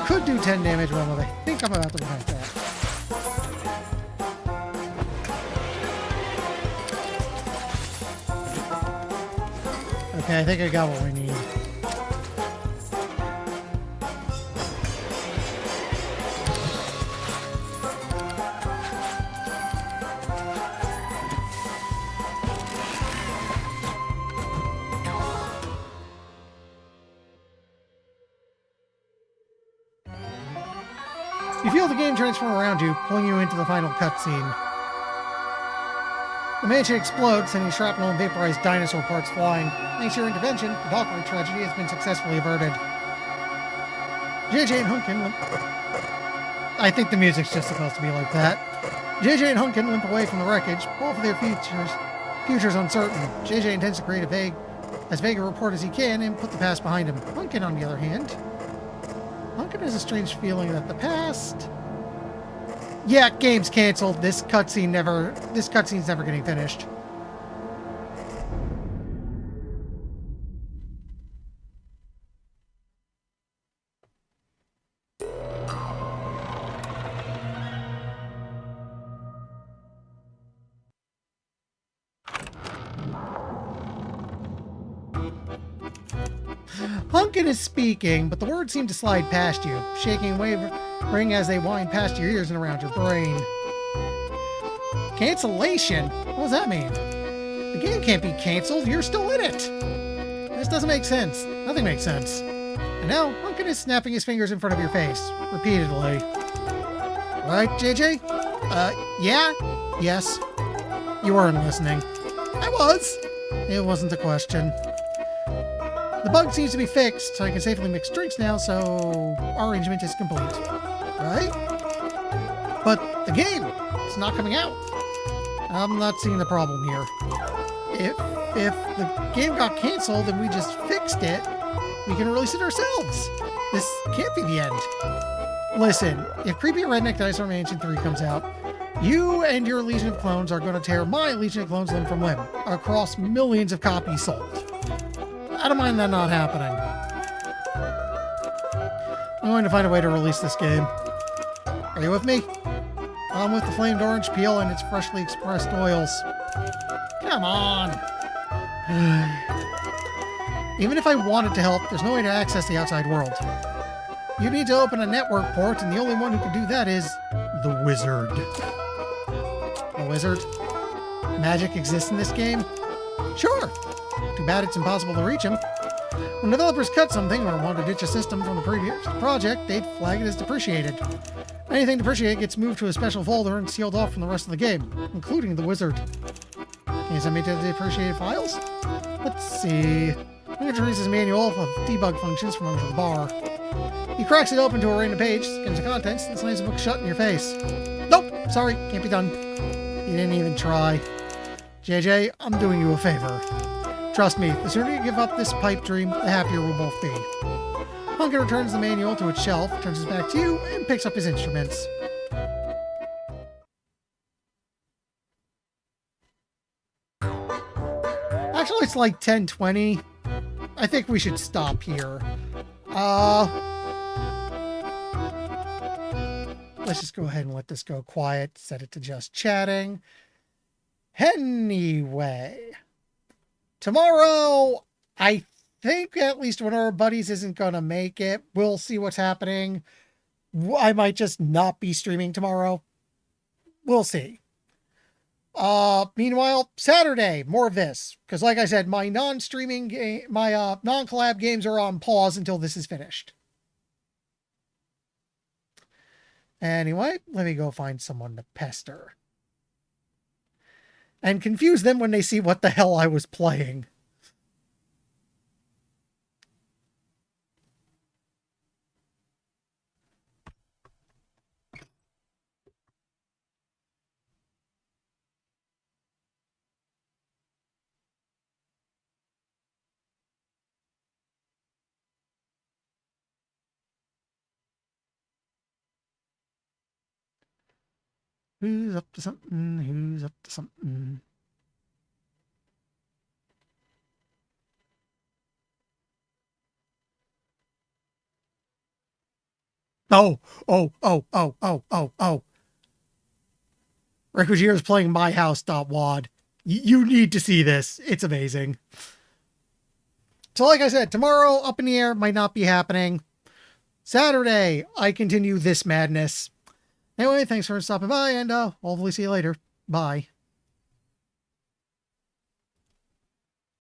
Speaker 1: Could do 10 damage, but I think I'm about to prevent that. Okay, I think I got what we need. You feel the game transform around you, pulling you into the final cutscene. The mansion explodes, sending shrapnel and vaporized dinosaur parts flying. Thanks to your intervention, the Valkyrie tragedy has been successfully averted. JJ and Hunkin I think the music's just supposed to be like that. JJ and Hunkin limp away from the wreckage, both of their futures uncertain. JJ intends to create as vague a report as he can and put the past behind him. Hunkin, on the other hand, Hunkin has a strange feeling that the past... Yeah, game's canceled. This cutscene's never getting finished. Hunkin is speaking, but the words seem to slide past you, shaking and wavering as they wind past your ears and around your brain. Cancellation? What does that mean? The game can't be canceled. You're still in it. This doesn't make sense. Nothing makes sense. And now, Hunkin is snapping his fingers in front of your face, repeatedly. Right, JJ? Yeah? Yes. You weren't listening. I was. It wasn't a question. The bug seems to be fixed, so I can safely mix drinks now, so our arrangement is complete. Right? But the game, it's not coming out. I'm not seeing the problem here. If the game got canceled and we just fixed it, we can release it ourselves. This can't be the end. Listen, if Creepy Redneck Dinosaur Mansion 3 comes out, you and your Legion of Clones are going to tear my Legion of Clones limb from limb, across millions of copies sold. I don't mind that not happening. I'm going to find a way to release this game. Are you with me? I'm with the flamed orange peel and its freshly expressed oils. Come on! Even if I wanted to help, there's no way to access the outside world. You need to open a network port, and the only one who can do that is the wizard. The wizard? Magic exists in this game? Sure! Too bad it's impossible to reach him. When developers cut something or want to ditch a system from the previous project, they'd flag it as depreciated. Anything depreciated gets moved to a special folder and sealed off from the rest of the game, including the wizard. Can you send me to the depreciated files? Let's see. I'm going to release his manual of debug functions from under the bar. He cracks it open to a random page, scans the contents, and slams the book shut in your face. Nope, sorry, can't be done. You didn't even try. JJ, I'm doing you a favor. Trust me, the sooner you give up this pipe dream, the happier we'll both be. Hunkin returns the manual to its shelf, turns his back to you, and picks up his instruments. Actually, it's like 10:20. I think we should stop here. Let's just go ahead and let this go quiet. Set it to just chatting. Anyway, tomorrow, I think at least one of our buddies isn't going to make it. We'll see what's happening. I might just not be streaming tomorrow. We'll see. Meanwhile, Saturday, more of this. Because like I said, my non-streaming game, my non-collab games are on pause until this is finished. Anyway, let me go find someone to pester. And confuse them when they see what the hell I was playing. Who's up to something? Who's up to something? Oh. Rekujiro is playing My House.wad. You need to see this. It's amazing. So like I said, tomorrow, Up in the Air might not be happening. Saturday, I continue this madness. Anyway, thanks for stopping by, and hopefully see you later. Bye.